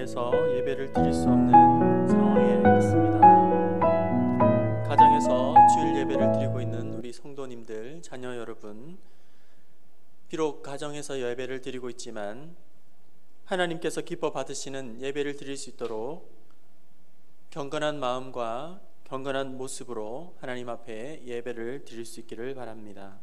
가정에서 예배를 드릴 수 없는 상황에 있습니다. 가정에서 주일 예배를 드리고 있는 우리 성도님들, 자녀 여러분, 비록 가정에서 예배를 드리고 있지만 하나님께서 기뻐 받으시는 예배를 드릴 수 있도록 경건한 마음과 경건한 모습으로 하나님 앞에 예배를 드릴 수 있기를 바랍니다.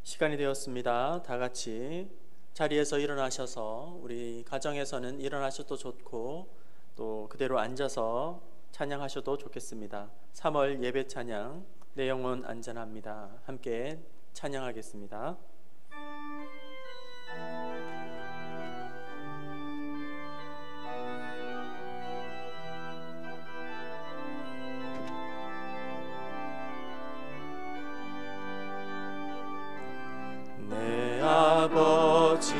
시간이 되었습니다. 다 같이 자리에서 일어나셔서 우리 가정에서는 일어나셔도 좋고 또 그대로 앉아서 찬양하셔도 좋겠습니다. 3월 예배 찬양 내 영혼 안전합니다. 함께 찬양하겠습니다. 내 아버지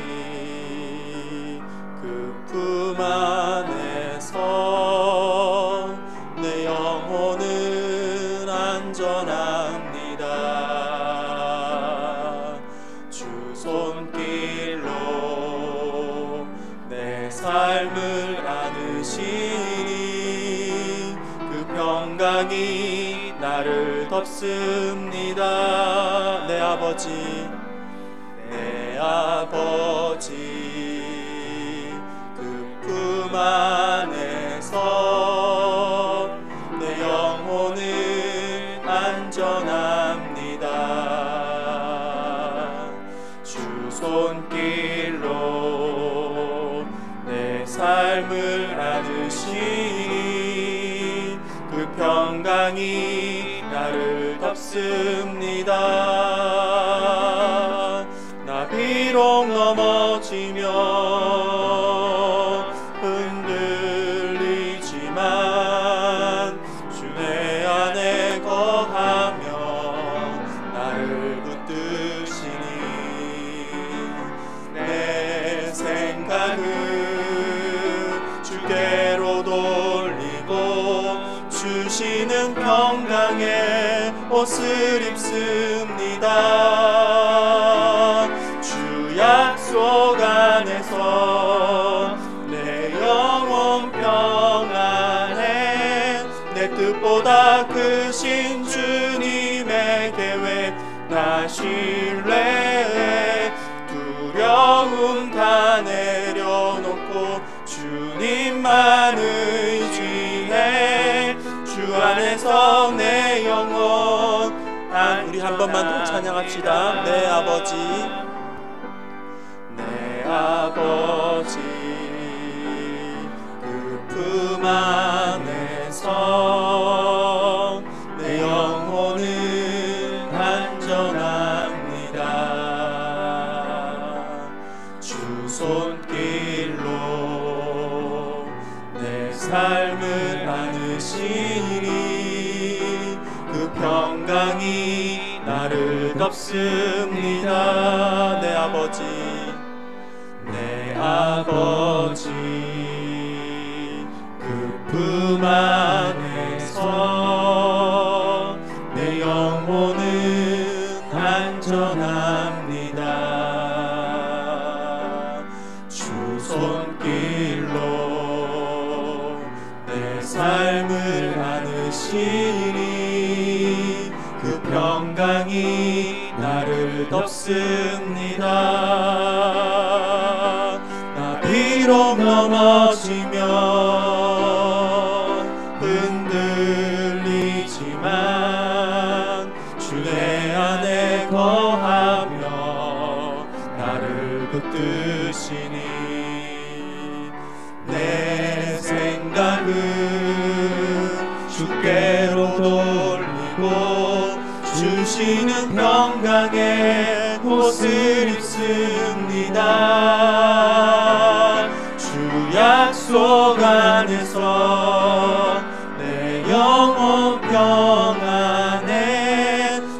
그 품 안에서 내 영혼은 안전합니다. 주 손길로 내 삶을 안으시니 그 평강이 나를 덮습니다. 내 아버지 그 품 안에서 내 영혼은 안전합니다. 주 손길로 내 삶을 안으시니 그 평강이 나를 덮습니다. 나 비록 넘어지며 흔들리지만 주 내 안에 거하며 나를 붙드시니 내 생각을 주께로 돌리고 주시는 평강의 옷을 입습니다. 약속 안에서 내 영혼 평안해 내 뜻보다 크신 주님의 계획 나 신뢰해 두려움 다 내려놓고 주님만 의지해 주 안에서 내 영혼 우리 한 번만 더 찬양합시다. 내 아버지 그 품 안에서 내 영혼은 안전합니다. 주 손길로 내 삶을 안으시니 그 평강이 나를 덮습니다. 내 아버지 그 품 안에서 내 영혼은 안전합니다. 주 손길로 내 삶을 안으시니 그 평강이 나를 덮습니다. 비록 넘어지며 흔들리지만 주 내 안에 거하며 나를 붙드시니 내 생각을 주께로 돌리고 주시는 평강의 옷을 입습니다. 약속 안에서 내 영혼 평안해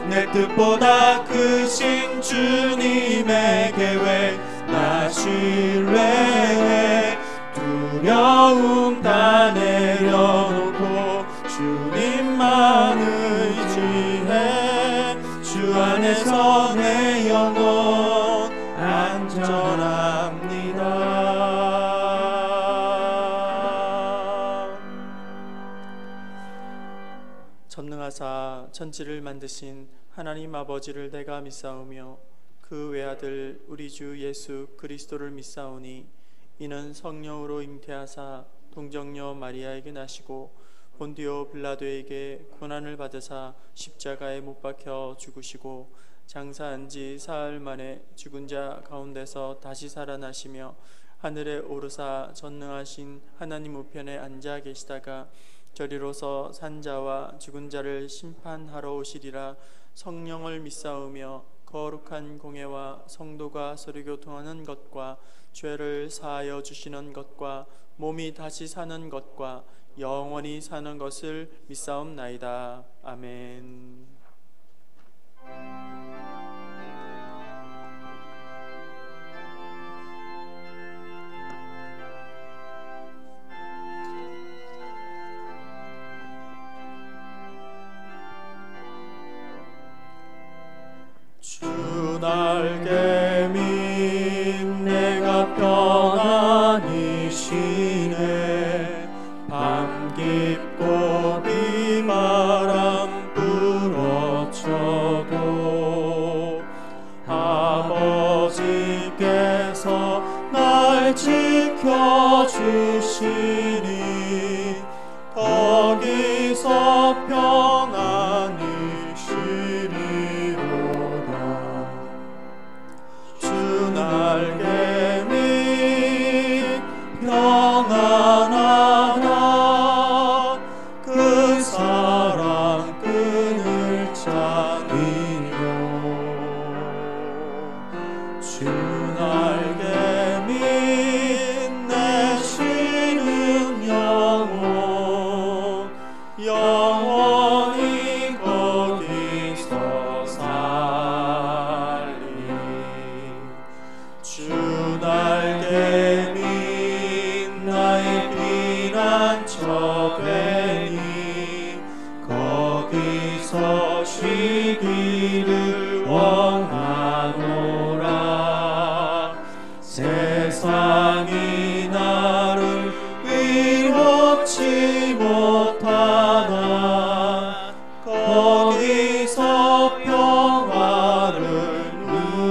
내 뜻보다 크신 주님의 계획 나 신뢰해 두려움 다 내려놓고 주님만 의지해 주 안에서 내 영혼 안전 천지를 만드신 하나님 아버지를 내가 믿사오며 그 외아들 우리 주 예수 그리스도를 믿사오니 이는 성령으로 잉태하사 동정녀 마리아에게 나시고 본디오 빌라도에게 고난을 받으사 십자가에 못 박혀 죽으시고 장사한 지 사흘 만에 죽은 자 가운데서 다시 살아나시며 하늘에 오르사 전능하신 하나님 우편에 앉아 계시다가 저리로서 산자와 죽은 자를 심판하러 오시리라. 성령을 믿사오며 거룩한 공예와 성도가 서로 교통하는 것과 죄를 사하여 주시는 것과 몸이 다시 사는 것과 영원히 사는 것을 믿사옵나이다. 아멘. 주 날개 밑 내가 평안히 쉬네. 밤 깊고 비바람 불어쳐도 아버지께서 날 지켜주시니 거기서 평안히 날개 밑 평안하라. 그 사랑 끈을 짜니요. 주 날개 밑 내 쉬는 영혼 영원히 거기서 살리. 주 날개 밑 나의 피난처 되니 거기서 쉬기를 원하노라. 세상이 나를 위협치 못하나 거기서 평화를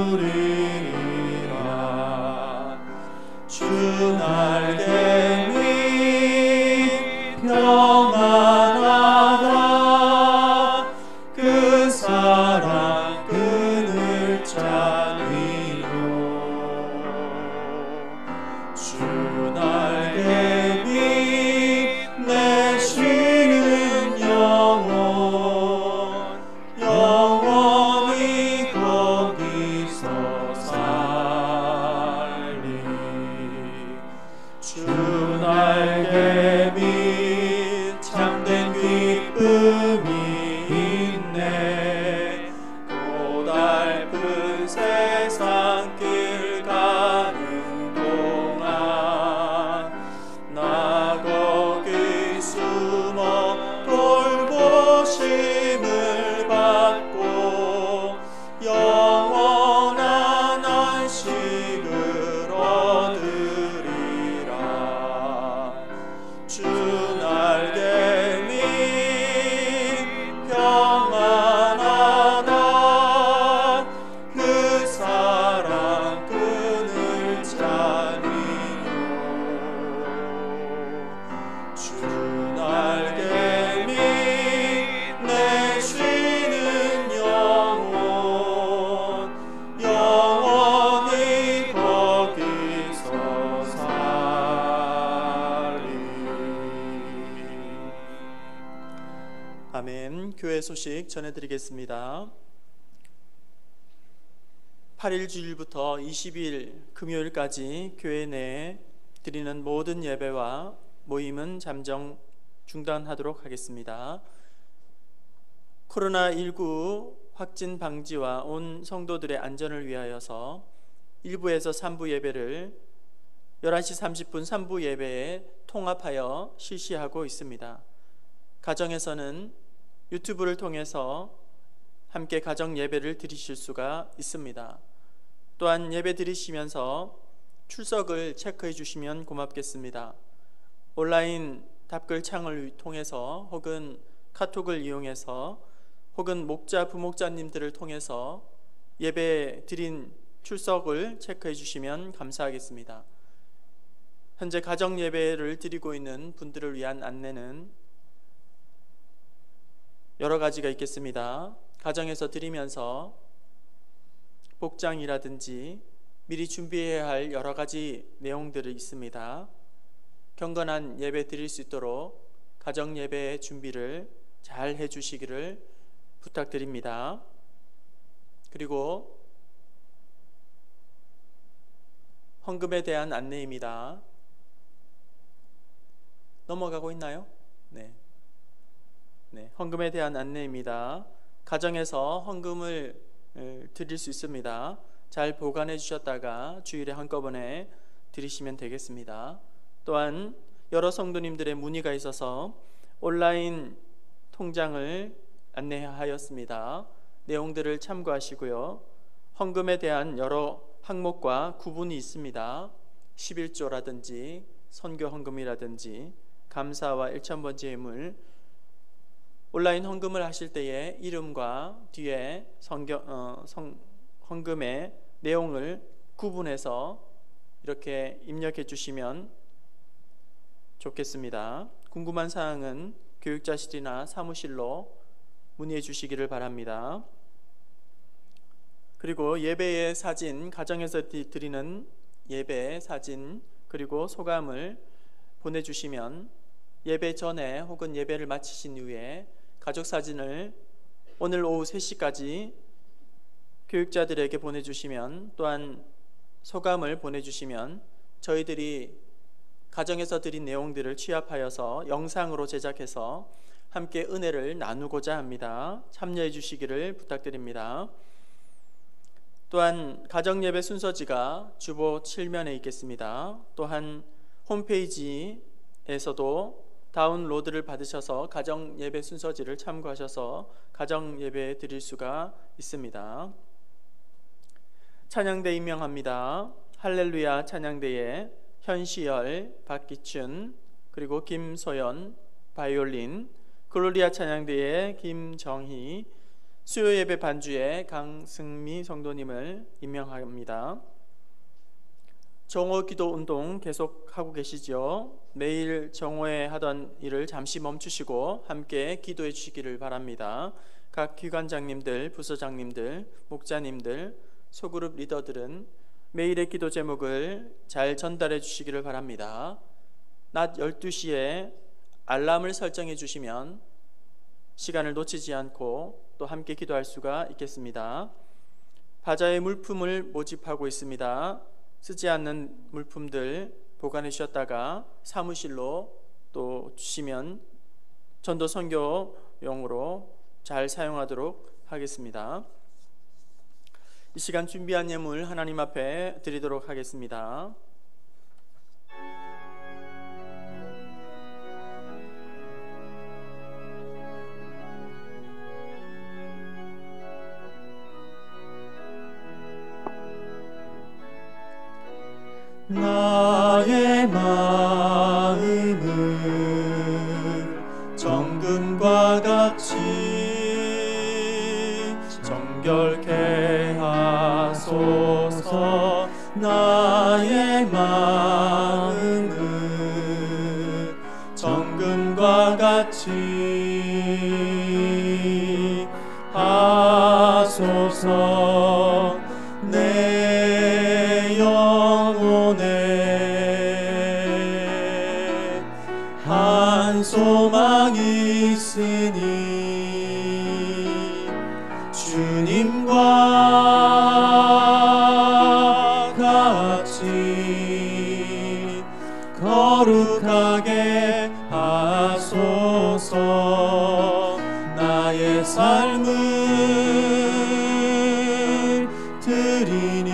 누리리라. 주 날개 밑 평안하라. 그 사랑 끈을 짜니요. 주 날개 밑 내 쉬는 영혼 영원히 거기서 살리. 주 날개 밑 참된 기쁨이 있네. 고달픈 세상길 가는 동안 나 거기 숨어 돌보심을 받고 영원한 안식을 얻으리라. 주 날개 밑 평안하다. 그 사랑 끈을 짜니요. 주 날개 밑 내 쉬는 영혼 영원히 거기서 살리. 아멘. 교회 소식 전해드리겠습니다. 8일 주일부터 20일 금요일까지 교회 내에 드리는 모든 예배와 모임은 잠정 중단하도록 하겠습니다. 코로나19 확진 방지와 온 성도들의 안전을 위하여서 1부에서 3부 예배를 11시 30분 3부 예배에 통합하여 실시하고 있습니다. 가정에서는 유튜브를 통해서 함께 가정 예배를 드리실 수가 있습니다. 또한 예배 드리시면서 출석을 체크해 주시면 고맙겠습니다. 온라인 답글 창을 통해서 혹은 카톡을 이용해서 혹은 목자, 부목자님들을 통해서 예배 드린 출석을 체크해 주시면 감사하겠습니다. 현재 가정 예배를 드리고 있는 분들을 위한 안내는 여러 가지가 있겠습니다. 가정에서 드리면서 복장이라든지 미리 준비해야 할 여러 가지 내용들이 있습니다. 경건한 예배 드릴 수 있도록 가정 예배의 준비를 잘 해주시기를 부탁드립니다. 그리고 헌금에 대한 안내입니다. 넘어가고 있나요? 네. 헌금에 대한 안내입니다. 가정에서 헌금을 드릴 수 있습니다. 잘 보관해 주셨다가 주일에 한꺼번에 드리시면 되겠습니다. 또한 여러 성도님들의 문의가 있어서 온라인 통장을 안내하였습니다. 내용들을 참고하시고요. 헌금에 대한 여러 항목과 구분이 있습니다. 11조라든지 선교 헌금이라든지 감사와 1,000번제물, 온라인 헌금을 하실 때에 이름과 뒤에 헌금의 내용을 구분해서 이렇게 입력해 주시면 좋겠습니다. 궁금한 사항은 교육자실이나 사무실로 문의해 주시기를 바랍니다. 그리고 예배의 사진, 가정에서 드리는 예배 사진 그리고 소감을 보내주시면 예배 전에 혹은 예배를 마치신 이후에 가족 사진을 오늘 오후 3시까지 교육자들에게 보내주시면, 또한 소감을 보내주시면 저희들이 가정에서 드린 내용들을 취합하여서 영상으로 제작해서 함께 은혜를 나누고자 합니다. 참여해 주시기를 부탁드립니다. 또한 가정예배 순서지가 주보 7면에 있겠습니다. 또한 홈페이지에서도 다운로드를 받으셔서 가정예배 순서지를 참고하셔서 가정예배 드릴 수가 있습니다. 찬양대 임명합니다. 할렐루야 찬양대에 현시열, 박기춘, 그리고 김소연 바이올린, 글로리아 찬양대에 김정희, 수요예배 반주에 강승미 성도님을 임명합니다. 정오 기도 운동 계속하고 계시죠? 매일 정오에 하던 일을 잠시 멈추시고 함께 기도해 주시기를 바랍니다. 각 기관장님들, 부서장님들, 목자님들, 소그룹 리더들은 매일의 기도 제목을 잘 전달해 주시기를 바랍니다. 낮 12시에 알람을 설정해 주시면 시간을 놓치지 않고 또 함께 기도할 수가 있겠습니다. 바자회 물품을 모집하고 있습니다. 쓰지 않는 물품들 보관해 주셨다가 사무실로 또 주시면 전도 선교용으로 잘 사용하도록 하겠습니다. 이 시간 준비한 예물 하나님 앞에 드리도록 하겠습니다. 나의 마음을 정금과 같이 정결케 하소서. 나의 마음을 정금과 같이 하소서. 내 영혼에 한 소망이 있으니 주님과 같이 거룩하게 하소서. 나의 삶을 드리니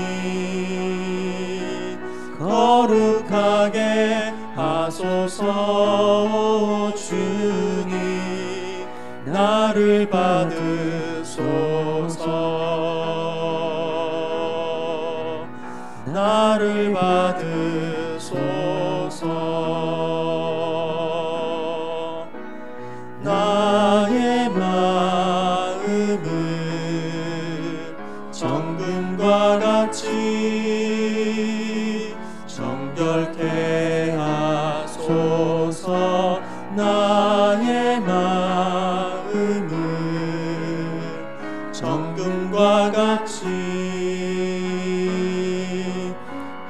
거룩하게 하소서. 주님 나를 받으소서. 나를 받으소서. 나의 마음 정금과 같이 정결케 하소서. 나의 마음을 정금과 같이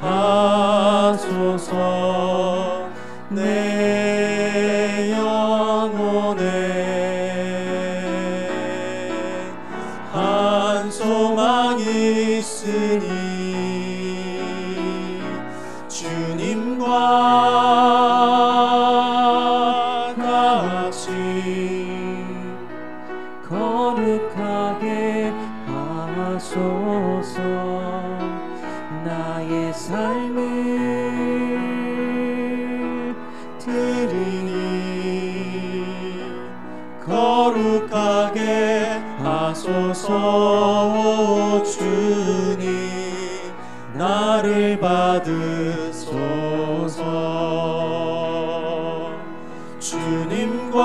하소서. 내 영혼에 한 소망이 있으니 주님과 같이 거룩하게 하소서. 나의 삶을 드리니 거룩하게 하소서. 주님 나를 받으소서. 주님과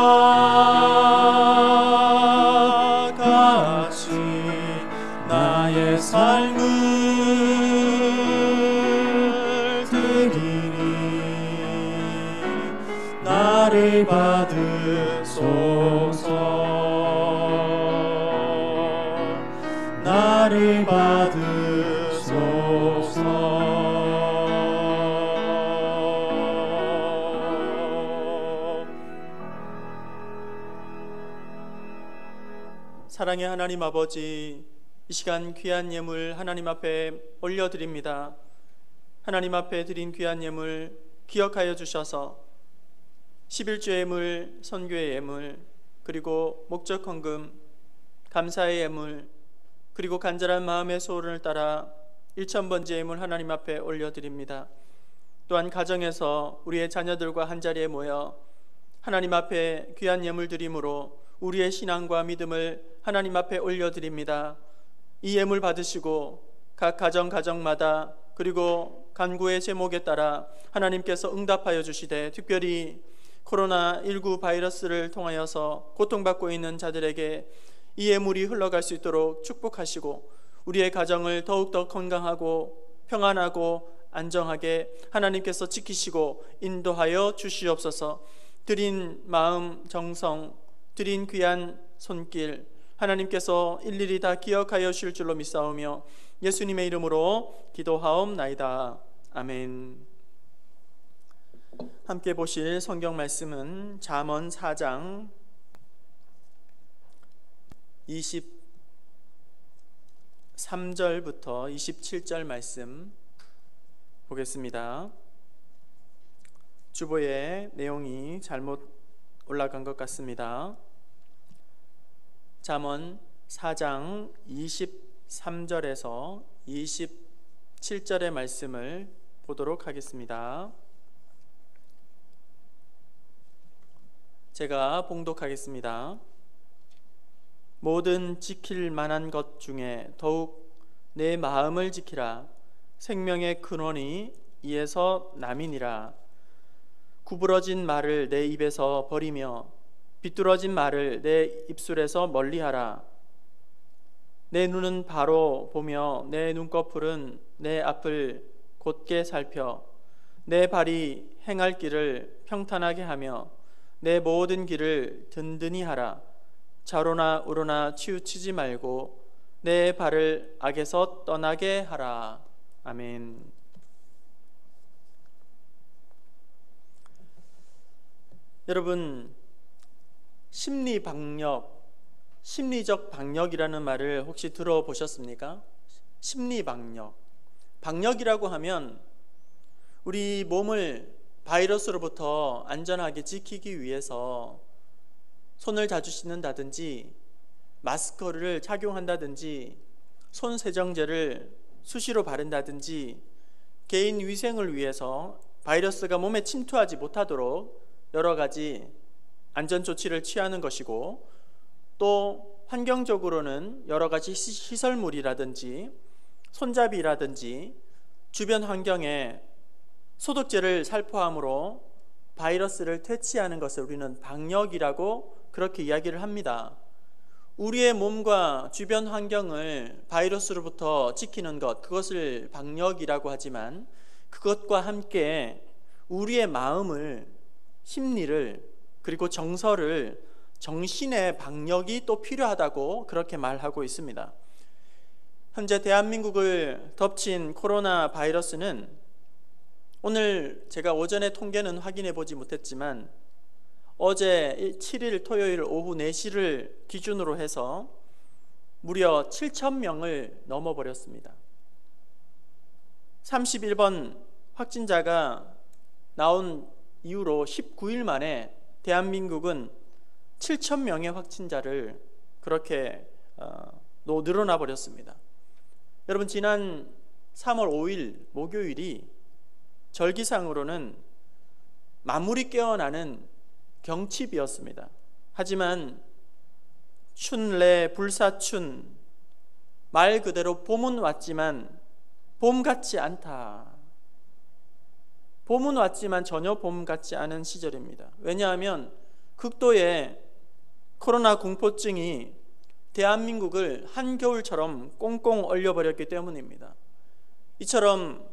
같이 나의 삶을 드리니 나를 받으소서. 나를 받으소서. 사랑의 하나님 아버지, 이 시간 귀한 예물 하나님 앞에 올려드립니다. 하나님 앞에 드린 귀한 예물 기억하여 주셔서 11조 예물, 선교의 예물, 그리고 목적 헌금, 감사의 예물, 그리고 간절한 마음의 소원을 따라 1,000번째 예물 하나님 앞에 올려드립니다. 또한 가정에서 우리의 자녀들과 한자리에 모여 하나님 앞에 귀한 예물 드림으로 우리의 신앙과 믿음을 하나님 앞에 올려드립니다. 이 예물 받으시고 각 가정마다 그리고 간구의 제목에 따라 하나님께서 응답하여 주시되, 특별히 코로나19 바이러스를 통하여서 고통받고 있는 자들에게 이 예물이 흘러갈 수 있도록 축복하시고 우리의 가정을 더욱더 건강하고 평안하고 안정하게 하나님께서 지키시고 인도하여 주시옵소서. 드린 마음 정성, 드린 귀한 손길 하나님께서 일일이 다 기억하여 주실 줄로 믿사오며 예수님의 이름으로 기도하옵나이다. 아멘. 함께 보실 성경 말씀은 잠언 4장 23절부터 27절 말씀 보겠습니다. 주보에 내용이 잘못 올라간 것 같습니다. 잠언 4장 23절에서 27절의 말씀을 보도록 하겠습니다. 제가 봉독하겠습니다. 모든 지킬 만한 것 중에 더욱 내 마음을 지키라. 생명의 근원이 이에서 남이니라. 구부러진 말을 내 입에서 버리며 비뚤어진 말을 내 입술에서 멀리하라. 내 눈은 바로 보며 내 눈꺼풀은 내 앞을 곧게 살펴 내 발이 행할 길을 평탄하게 하며 내 모든 길을 든든히 하라. 좌로나 우로나 치우치지 말고 내 발을 악에서 떠나게 하라. 아멘. 여러분, 심리적 방역이라는 말을 혹시 들어보셨습니까? 심리방역. 방역이라고 하면 우리 몸을 바이러스로부터 안전하게 지키기 위해서 손을 자주 씻는다든지 마스크를 착용한다든지 손 세정제를 수시로 바른다든지 개인 위생을 위해서 바이러스가 몸에 침투하지 못하도록 여러 가지 안전 조치를 취하는 것이고, 또 환경적으로는 여러 가지 시설물이라든지 손잡이라든지 주변 환경에 소독제를 살포함으로 바이러스를 퇴치하는 것을 우리는 방역이라고 그렇게 이야기를 합니다. 우리의 몸과 주변 환경을 바이러스로부터 지키는 것, 그것을 방역이라고 하지만 그것과 함께 우리의 마음을, 심리를, 그리고 정서를, 정신의 방역이 또 필요하다고 그렇게 말하고 있습니다. 현재 대한민국을 덮친 코로나 바이러스는 오늘 제가 오전에 통계는 확인해 보지 못했지만 어제 7일 토요일 오후 4시를 기준으로 해서 무려 7,000명을 넘어버렸습니다. 31번 확진자가 나온 이후로 19일 만에 대한민국은 7,000명의 확진자를 그렇게 늘어나 버렸습니다. 여러분, 지난 3월 5일 목요일이 절기상으로는 만물이 깨어나는 경칩이었습니다. 하지만 춘래 불사춘, 말 그대로 봄은 왔지만 봄 같지 않다. 봄은 왔지만 전혀 봄 같지 않은 시절입니다. 왜냐하면 극도의 코로나 공포증이 대한민국을 한겨울처럼 꽁꽁 얼려버렸기 때문입니다. 이처럼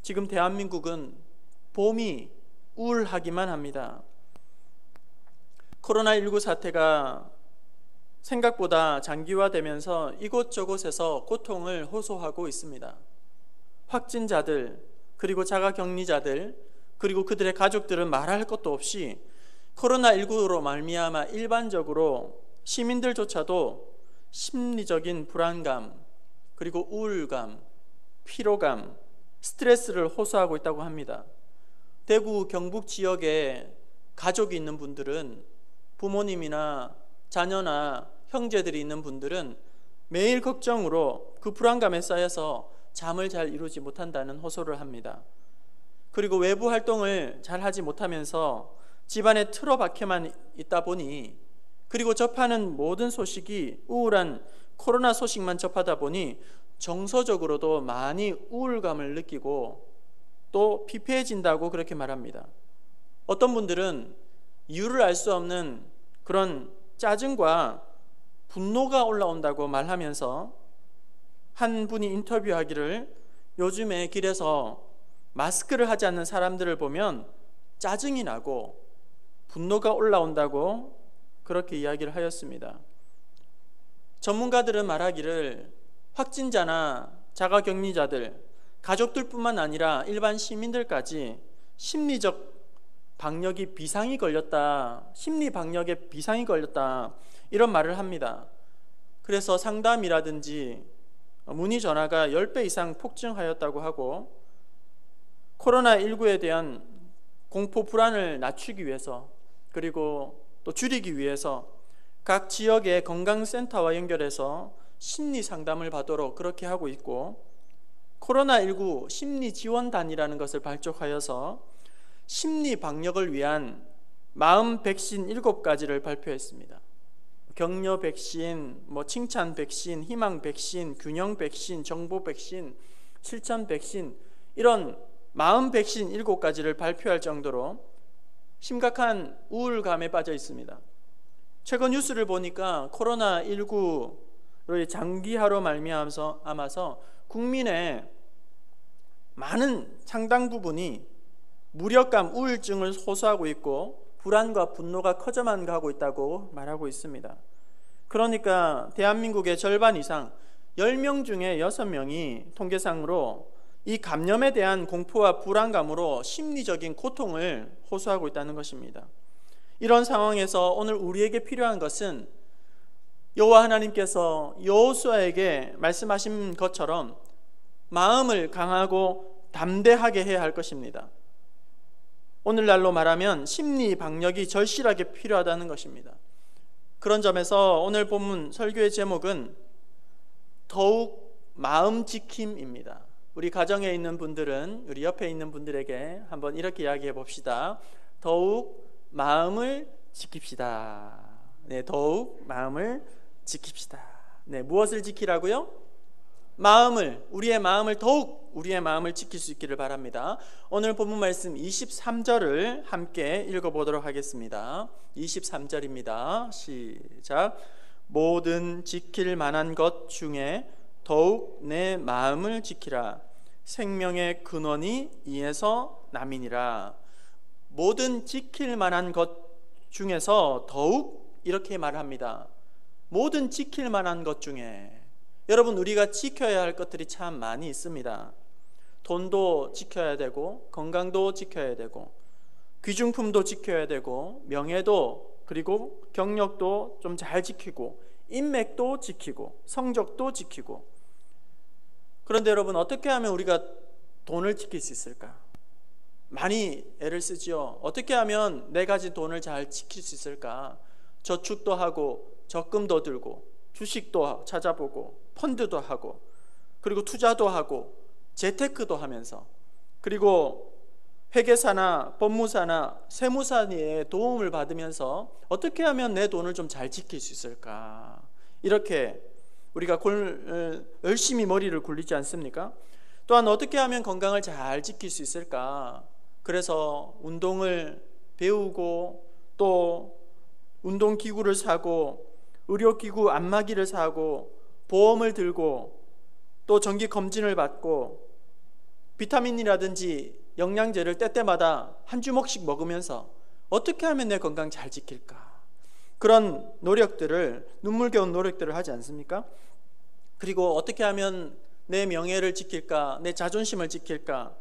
지금 대한민국은 봄이 우울하기만 합니다. 코로나19 사태가 생각보다 장기화되면서 이곳저곳에서 고통을 호소하고 있습니다. 확진자들, 그리고 자가격리자들, 그리고 그들의 가족들은 말할 것도 없이 코로나19로 말미암아 일반적으로 시민들조차도 심리적인 불안감, 그리고 우울감, 피로감, 스트레스를 호소하고 있다고 합니다. 대구 경북 지역에 가족이 있는 분들은, 부모님이나 자녀나 형제들이 있는 분들은 매일 걱정으로 그 불안감에 쌓여서 잠을 잘 이루지 못한다는 호소를 합니다. 그리고 외부 활동을 잘 하지 못하면서 집안에 틀어박혀만 있다 보니, 그리고 접하는 모든 소식이 우울한 코로나 소식만 접하다 보니 정서적으로도 많이 우울감을 느끼고 또 피폐해진다고 그렇게 말합니다. 어떤 분들은 이유를 알 수 없는 그런 짜증과 분노가 올라온다고 말하면서 한 분이 인터뷰하기를 요즘에 길에서 마스크를 하지 않는 사람들을 보면 짜증이 나고 분노가 올라온다고 그렇게 이야기를 하였습니다. 전문가들은 말하기를 확진자나 자가격리자들, 가족들뿐만 아니라 일반 시민들까지 심리적 방역이 비상이 걸렸다, 심리 방역에 비상이 걸렸다, 이런 말을 합니다. 그래서 상담이라든지 문의 전화가 10배 이상 폭증하였다고 하고, 코로나19에 대한 공포 불안을 낮추기 위해서, 그리고 또 줄이기 위해서 각 지역의 건강센터와 연결해서 심리 상담을 받도록 그렇게 하고 있고, 코로나19 심리지원단이라는 것을 발족하여서 심리 방역을 위한 마음 백신 7가지를 발표했습니다. 격려 백신, 칭찬 백신, 희망 백신, 균형 백신, 정보 백신, 실천 백신, 이런 마음 백신 7가지를 발표할 정도로 심각한 우울감에 빠져 있습니다. 최근 뉴스를 보니까 코로나19로 장기화로 말미암아서 국민의 많은 상당 부분이 무력감, 우울증을 호소하고 있고 불안과 분노가 커져만 가고 있다고 말하고 있습니다. 그러니까 대한민국의 절반 이상 10명 중에 6명이 통계상으로 이 감염에 대한 공포와 불안감으로 심리적인 고통을 호소하고 있다는 것입니다. 이런 상황에서 오늘 우리에게 필요한 것은 여호와 하나님께서 여호수아에게 말씀하신 것처럼 마음을 강하고 담대하게 해야 할 것입니다. 오늘날로 말하면 심리 방역이 절실하게 필요하다는 것입니다. 그런 점에서 오늘 본문 설교의 제목은 더욱 마음 지킴입니다. 우리 가정에 있는 분들은, 우리 옆에 있는 분들에게 한번 이렇게 이야기해 봅시다. 더욱 마음을 지킵시다. 네, 더욱 마음을 지킵시다. 네, 무엇을 지키라고요? 마음을, 우리의 마음을, 더욱 우리의 마음을 지킬 수 있기를 바랍니다. 오늘 본문 말씀 23절을 함께 읽어보도록 하겠습니다. 23절입니다. 시작. 모든 지킬 만한 것 중에 더욱 내 마음을 지키라. 생명의 근원이 이에서 남이니라. 모든 지킬 만한 것 중에서 더욱 이렇게 말합니다. 모든 지킬 만한 것 중에. 여러분, 우리가 지켜야 할 것들이 참 많이 있습니다. 돈도 지켜야 되고, 건강도 지켜야 되고, 귀중품도 지켜야 되고, 명예도, 그리고 경력도 좀 잘 지키고, 인맥도 지키고, 성적도 지키고. 그런데 여러분, 어떻게 하면 우리가 돈을 지킬 수 있을까? 많이 애를 쓰지요. 어떻게 하면 내 가진 돈을 잘 지킬 수 있을까? 저축도 하고, 적금도 들고, 주식도 찾아보고, 펀드도 하고, 그리고 투자도 하고, 재테크도 하면서, 그리고 회계사나 법무사나 세무사의 도움을 받으면서 어떻게 하면 내 돈을 좀 잘 지킬 수 있을까? 이렇게 우리가 열심히 머리를 굴리지 않습니까? 또한 어떻게 하면 건강을 잘 지킬 수 있을까? 그래서 운동을 배우고, 또 운동기구를 사고, 의료기구 안마기를 사고, 보험을 들고, 또 정기검진을 받고, 비타민이라든지 영양제를 때때마다 한 주먹씩 먹으면서 어떻게 하면 내 건강 잘 지킬까? 그런 노력들을, 눈물겨운 노력들을 하지 않습니까? 그리고 어떻게 하면 내 명예를 지킬까? 내 자존심을 지킬까?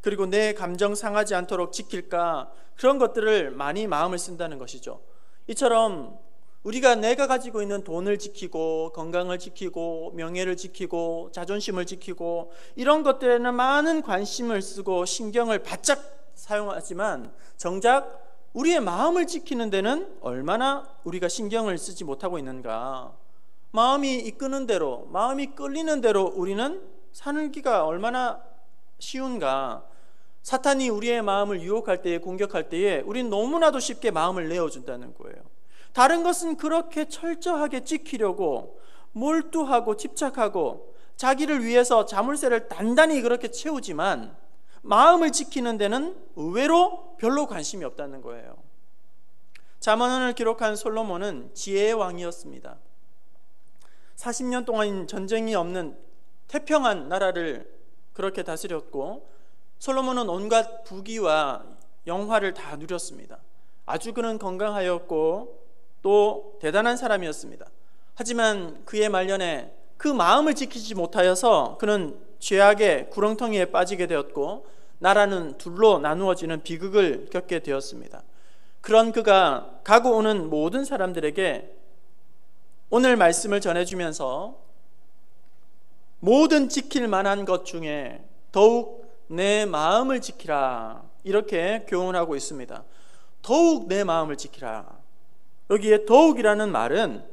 그리고 내 감정 상하지 않도록 지킬까? 그런 것들을 많이 마음을 쓴다는 것이죠. 이처럼 우리가 내가 가지고 있는 돈을 지키고, 건강을 지키고, 명예를 지키고, 자존심을 지키고, 이런 것들에는 많은 관심을 쓰고 신경을 바짝 사용하지만 정작 우리의 마음을 지키는 데는 얼마나 우리가 신경을 쓰지 못하고 있는가. 마음이 이끄는 대로, 마음이 끌리는 대로 우리는 살기가 얼마나 쉬운가. 사탄이 우리의 마음을 유혹할 때에, 공격할 때에 우리는 너무나도 쉽게 마음을 내어준다는 거예요. 다른 것은 그렇게 철저하게 지키려고 몰두하고 집착하고 자기를 위해서 자물쇠를 단단히 그렇게 채우지만 마음을 지키는 데는 의외로 별로 관심이 없다는 거예요. 잠언을 기록한 솔로몬은 지혜의 왕이었습니다. 40년 동안 전쟁이 없는 태평한 나라를 그렇게 다스렸고, 솔로몬은 온갖 부귀와 영화를 다 누렸습니다. 아주 그는 건강하였고 또 대단한 사람이었습니다. 하지만 그의 말년에 그 마음을 지키지 못하여서 그는 죄악의 구렁텅이에 빠지게 되었고, 나라는 둘로 나누어지는 비극을 겪게 되었습니다. 그런 그가 가고 오는 모든 사람들에게 오늘 말씀을 전해주면서 모든 지킬 만한 것 중에 더욱 내 마음을 지키라, 이렇게 교훈하고 있습니다. 더욱 내 마음을 지키라. 여기에 더욱이라는 말은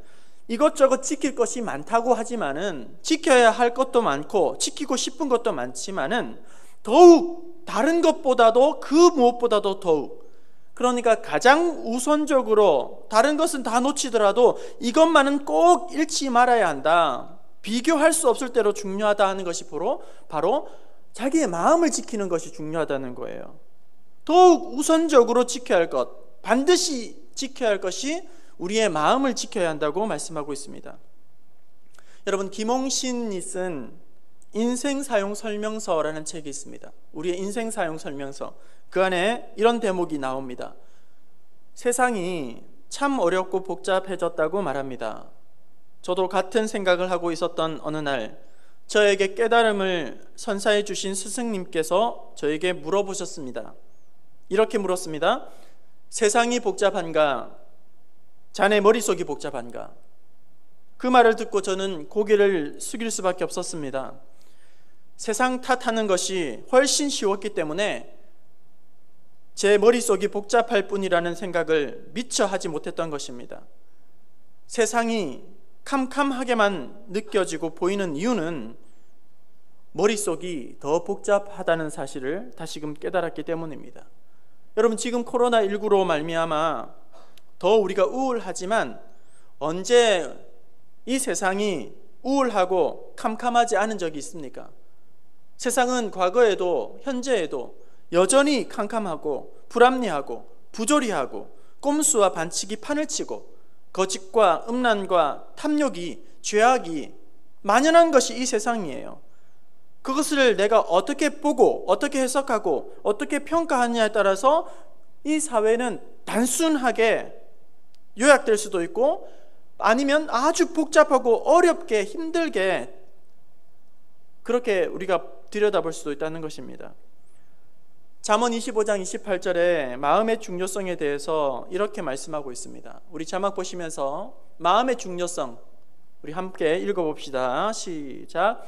이것저것 지킬 것이 많다고 하지만은, 지켜야 할 것도 많고 지키고 싶은 것도 많지만은 더욱, 다른 것보다도, 그 무엇보다도 더욱, 그러니까 가장 우선적으로, 다른 것은 다 놓치더라도 이것만은 꼭 잃지 말아야 한다, 비교할 수 없을 대로 중요하다 하는 것이 바로 자기의 마음을 지키는 것이 중요하다는 거예요. 더욱 우선적으로 지켜야 할 것, 반드시 지켜야 할 것이 우리의 마음을 지켜야 한다고 말씀하고 있습니다. 여러분, 김홍신이 쓴 인생 사용 설명서라는 책이 있습니다. 우리의 인생 사용 설명서. 그 안에 이런 대목이 나옵니다. 세상이 참 어렵고 복잡해졌다고 말합니다. 저도 같은 생각을 하고 있었던 어느 날, 저에게 깨달음을 선사해 주신 스승님께서 저에게 물어보셨습니다. 이렇게 물었습니다. 세상이 복잡한가? 자네 머릿속이 복잡한가? 그 말을 듣고 저는 고개를 숙일 수밖에 없었습니다. 세상 탓하는 것이 훨씬 쉬웠기 때문에 제 머릿속이 복잡할 뿐이라는 생각을 미처 하지 못했던 것입니다. 세상이 캄캄하게만 느껴지고 보이는 이유는 머릿속이 더 복잡하다는 사실을 다시금 깨달았기 때문입니다. 여러분, 지금 코로나19로 말미암아 더 우리가 우울하지만 언제 이 세상이 우울하고 캄캄하지 않은 적이 있습니까? 세상은 과거에도 현재에도 여전히 캄캄하고 불합리하고 부조리하고 꼼수와 반칙이 판을 치고 거짓과 음란과 탐욕이, 죄악이 만연한 것이 이 세상이에요. 그것을 내가 어떻게 보고 어떻게 해석하고 어떻게 평가하느냐에 따라서 이 사회는 단순하게 요약될 수도 있고 아니면 아주 복잡하고 어렵게 힘들게 그렇게 우리가 들여다볼 수도 있다는 것입니다. 잠언 25장 28절에 마음의 중요성에 대해서 이렇게 말씀하고 있습니다. 우리 자막 보시면서 마음의 중요성 우리 함께 읽어봅시다. 시작.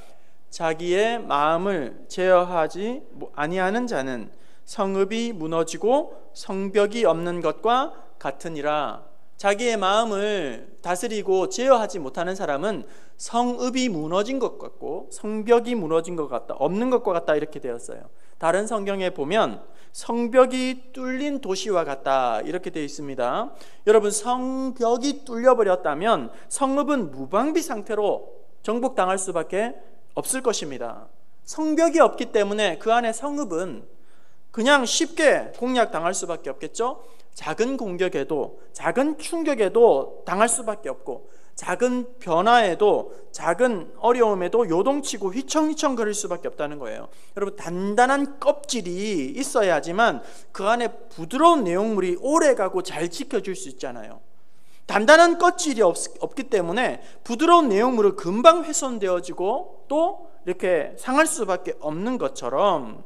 자기의 마음을 제어하지 아니하는 자는 성읍이 무너지고 성벽이 없는 것과 같으니라. 자기의 마음을 다스리고 제어하지 못하는 사람은 성읍이 무너진 것 같고 성벽이 무너진 것 같다, 없는 것과 같다 이렇게 되었어요. 다른 성경에 보면 성벽이 뚫린 도시와 같다 이렇게 되어 있습니다. 여러분, 성벽이 뚫려버렸다면 성읍은 무방비 상태로 정복당할 수밖에 없을 것입니다. 성벽이 없기 때문에 그 안에 성읍은 그냥 쉽게 공략당할 수밖에 없겠죠. 작은 공격에도 작은 충격에도 당할 수밖에 없고 작은 변화에도 작은 어려움에도 요동치고 휘청휘청거릴 수밖에 없다는 거예요. 여러분, 단단한 껍질이 있어야지만 그 안에 부드러운 내용물이 오래가고 잘 지켜줄 수 있잖아요. 단단한 껍질이 없기 때문에 부드러운 내용물은 금방 훼손되어지고 또 이렇게 상할 수밖에 없는 것처럼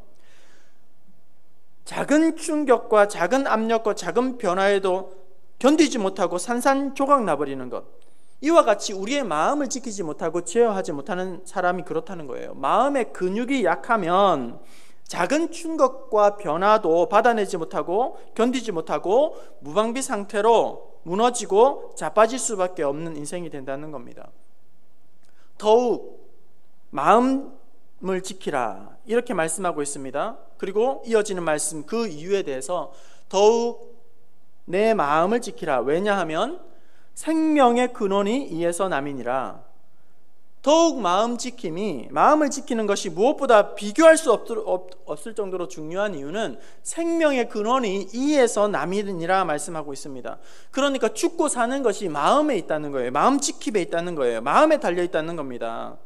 작은 충격과 작은 압력과 작은 변화에도 견디지 못하고 산산조각 나버리는 것, 이와 같이 우리의 마음을 지키지 못하고 제어하지 못하는 사람이 그렇다는 거예요. 마음의 근육이 약하면 작은 충격과 변화도 받아내지 못하고 견디지 못하고 무방비 상태로 무너지고 자빠질 수밖에 없는 인생이 된다는 겁니다. 더욱 마음을 지키라 이렇게 말씀하고 있습니다. 그리고 이어지는 말씀, 그 이유에 대해서 더욱 내 마음을 지키라. 왜냐하면 생명의 근원이 이에서 남이니라. 더욱 마음을 지키는 것이 무엇보다 비교할 수 없을 정도로 중요한 이유는 생명의 근원이 이에서 남이니라 말씀하고 있습니다. 그러니까 죽고 사는 것이 마음에 있다는 거예요. 마음 지킴에 있다는 거예요. 마음에 달려 있다는 겁니다.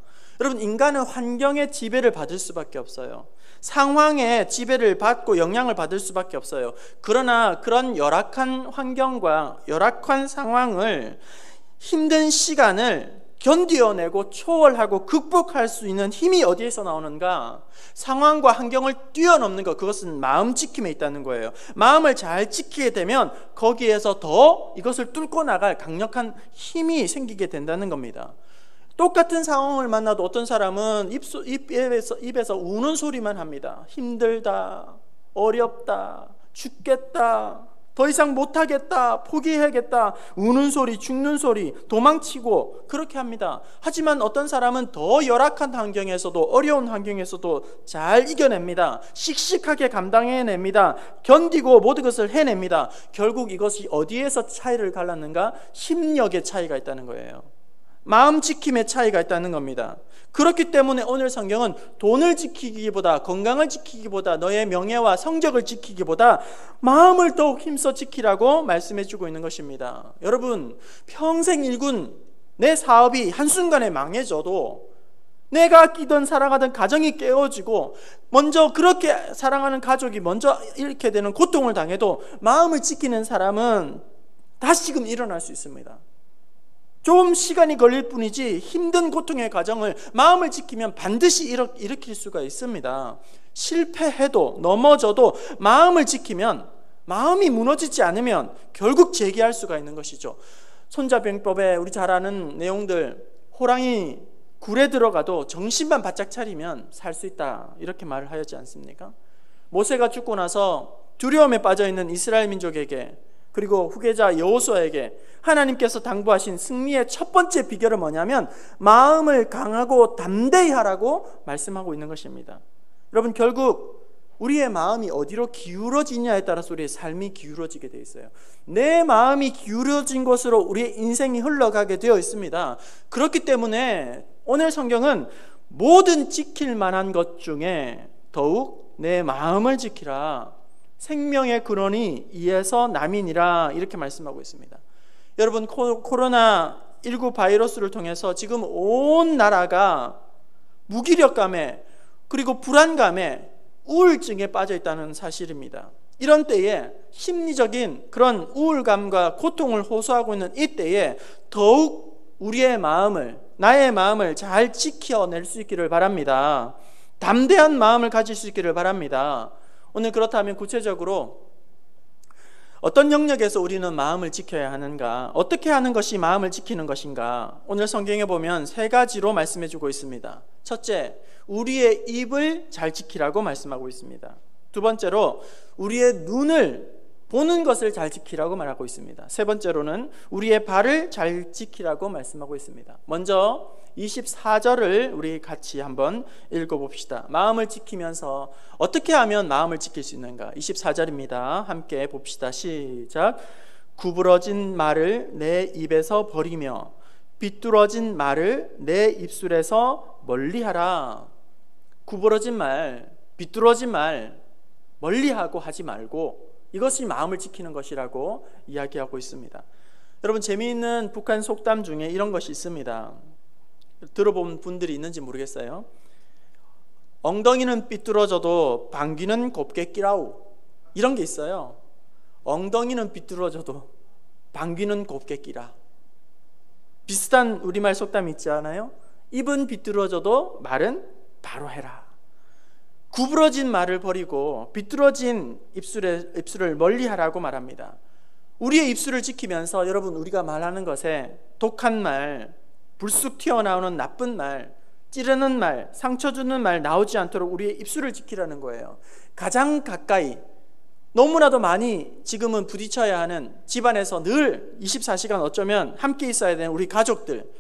여러분, 인간은 환경의 지배를 받을 수밖에 없어요. 상황의 지배를 받고 영향을 받을 수밖에 없어요. 그러나 그런 열악한 환경과 열악한 상황을, 힘든 시간을 견디어내고 초월하고 극복할 수 있는 힘이 어디에서 나오는가? 상황과 환경을 뛰어넘는 것, 그것은 마음 지킴에 있다는 거예요. 마음을 잘 지키게 되면 거기에서 더 이것을 뚫고 나갈 강력한 힘이 생기게 된다는 겁니다. 똑같은 상황을 만나도 어떤 사람은 입에서 우는 소리만 합니다. 힘들다, 어렵다, 죽겠다, 더 이상 못하겠다, 포기해야겠다, 우는 소리, 죽는 소리, 도망치고 그렇게 합니다. 하지만 어떤 사람은 더 열악한 환경에서도, 어려운 환경에서도 잘 이겨냅니다. 씩씩하게 감당해냅니다. 견디고 모든 것을 해냅니다. 결국 이것이 어디에서 차이를 갈랐는가? 심력의 차이가 있다는 거예요. 마음 지킴의 차이가 있다는 겁니다. 그렇기 때문에 오늘 성경은 돈을 지키기보다, 건강을 지키기보다, 너의 명예와 성적을 지키기보다 마음을 더욱 힘써 지키라고 말씀해 주고 있는 것입니다. 여러분, 평생 일군 내 사업이 한순간에 망해져도, 내가 아끼던 사랑하던 가정이 깨어지고 먼저 그렇게 사랑하는 가족이 먼저 잃게 되는 고통을 당해도 마음을 지키는 사람은 다시금 일어날 수 있습니다. 좀 시간이 걸릴 뿐이지 힘든 고통의 과정을 마음을 지키면 반드시 일으킬 수가 있습니다. 실패해도 넘어져도 마음을 지키면, 마음이 무너지지 않으면 결국 재기할 수가 있는 것이죠. 손자병법에 우리 잘 아는 내용들, 호랑이 굴에 들어가도 정신만 바짝 차리면 살 수 있다 이렇게 말을 하였지 않습니까? 모세가 죽고 나서 두려움에 빠져있는 이스라엘 민족에게, 그리고 후계자 여호수아에게 하나님께서 당부하신 승리의 첫 번째 비결은 뭐냐면 마음을 강하고 담대히 하라고 말씀하고 있는 것입니다. 여러분, 결국 우리의 마음이 어디로 기울어지냐에 따라서 우리의 삶이 기울어지게 되어 있어요. 내 마음이 기울어진 곳으로 우리의 인생이 흘러가게 되어 있습니다. 그렇기 때문에 오늘 성경은 모든 지킬 만한 것 중에 더욱 내 마음을 지키라. 생명의 근원이 이에서 남이니라 이렇게 말씀하고 있습니다. 여러분, 코로나19 바이러스를 통해서 지금 온 나라가 무기력감에, 그리고 불안감에, 우울증에 빠져 있다는 사실입니다. 이런 때에 심리적인 그런 우울감과 고통을 호소하고 있는 이 때에 더욱 우리의 마음을, 나의 마음을 잘 지켜낼 수 있기를 바랍니다. 담대한 마음을 가질 수 있기를 바랍니다. 오늘 그렇다면 구체적으로 어떤 영역에서 우리는 마음을 지켜야 하는가? 어떻게 하는 것이 마음을 지키는 것인가? 오늘 성경에 보면 3가지로 말씀해 주고 있습니다. 첫째, 우리의 입을 잘 지키라고 말씀하고 있습니다. 두 번째로, 우리의 눈을 보는 것을 잘 지키라고 말하고 있습니다. 세 번째로는 우리의 발을 잘 지키라고 말씀하고 있습니다. 먼저 24절을 우리 같이 한번 읽어봅시다. 마음을 지키면서 어떻게 하면 마음을 지킬 수 있는가? 24절입니다. 함께 봅시다. 시작. 구부러진 말을 내 입에서 버리며 비뚤어진 말을 내 입술에서 멀리하라. 구부러진 말, 비뚤어진 말 멀리하고 하지 말고, 이것이 마음을 지키는 것이라고 이야기하고 있습니다. 여러분, 재미있는 북한 속담 중에 이런 것이 있습니다. 들어본 분들이 있는지 모르겠어요. 엉덩이는 삐뚤어져도 방귀는 곱게 끼라우, 이런 게 있어요. 엉덩이는 삐뚤어져도 방귀는 곱게 끼라. 비슷한 우리말 속담이 있지 않아요? 입은 비뚤어져도 말은 바로 해라. 구부러진 말을 버리고 비뚤어진 입술을 멀리하라고 말합니다. 우리의 입술을 지키면서 여러분, 우리가 말하는 것에 독한 말, 불쑥 튀어나오는 나쁜 말, 찌르는 말, 상처 주는 말 나오지 않도록 우리의 입술을 지키라는 거예요. 가장 가까이, 너무나도 많이 지금은 부딪혀야 하는, 집안에서 늘 24시간 어쩌면 함께 있어야 되는 우리 가족들,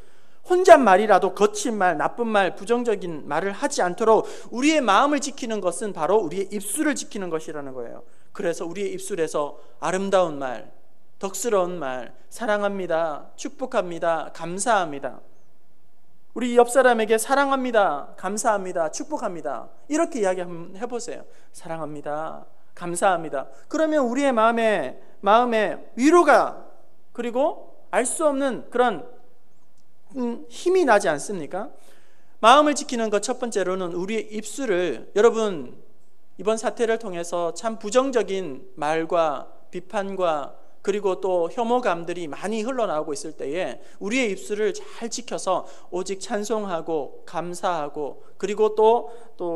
혼잣말이라도 거친 말, 나쁜 말, 부정적인 말을 하지 않도록 우리의 마음을 지키는 것은 바로 우리의 입술을 지키는 것이라는 거예요. 그래서 우리의 입술에서 아름다운 말, 덕스러운 말, 사랑합니다, 축복합니다, 감사합니다, 우리 옆 사람에게 사랑합니다, 감사합니다, 축복합니다, 이렇게 이야기 한번 해보세요. 사랑합니다, 감사합니다. 그러면 우리의 마음에 위로가, 그리고 알 수 없는 그런 힘이 나지 않습니까? 마음을 지키는 것 첫 번째로는 우리의 입술을, 여러분, 이번 사태를 통해서 참 부정적인 말과 비판과 그리고 또 혐오감들이 많이 흘러나오고 있을 때에 우리의 입술을 잘 지켜서 오직 찬송하고 감사하고, 그리고 또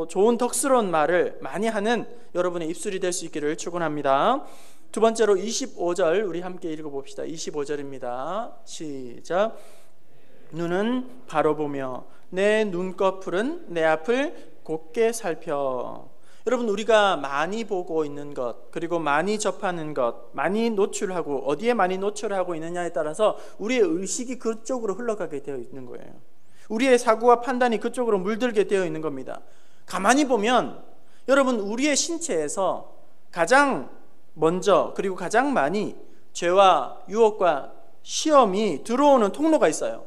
좋은 덕스러운 말을 많이 하는 여러분의 입술이 될 수 있기를 축원합니다. 두 번째로 25절 우리 함께 읽어봅시다. 25절입니다. 시작. 눈은 바로 보며 내 눈꺼풀은 내 앞을 곧게 살펴. 여러분, 우리가 많이 보고 있는 것, 그리고 많이 접하는 것, 많이 노출하고, 어디에 많이 노출하고 있느냐에 따라서 우리의 의식이 그쪽으로 흘러가게 되어 있는 거예요. 우리의 사고와 판단이 그쪽으로 물들게 되어 있는 겁니다. 가만히 보면 여러분, 우리의 신체에서 가장 먼저, 그리고 가장 많이 죄와 유혹과 시험이 들어오는 통로가 있어요.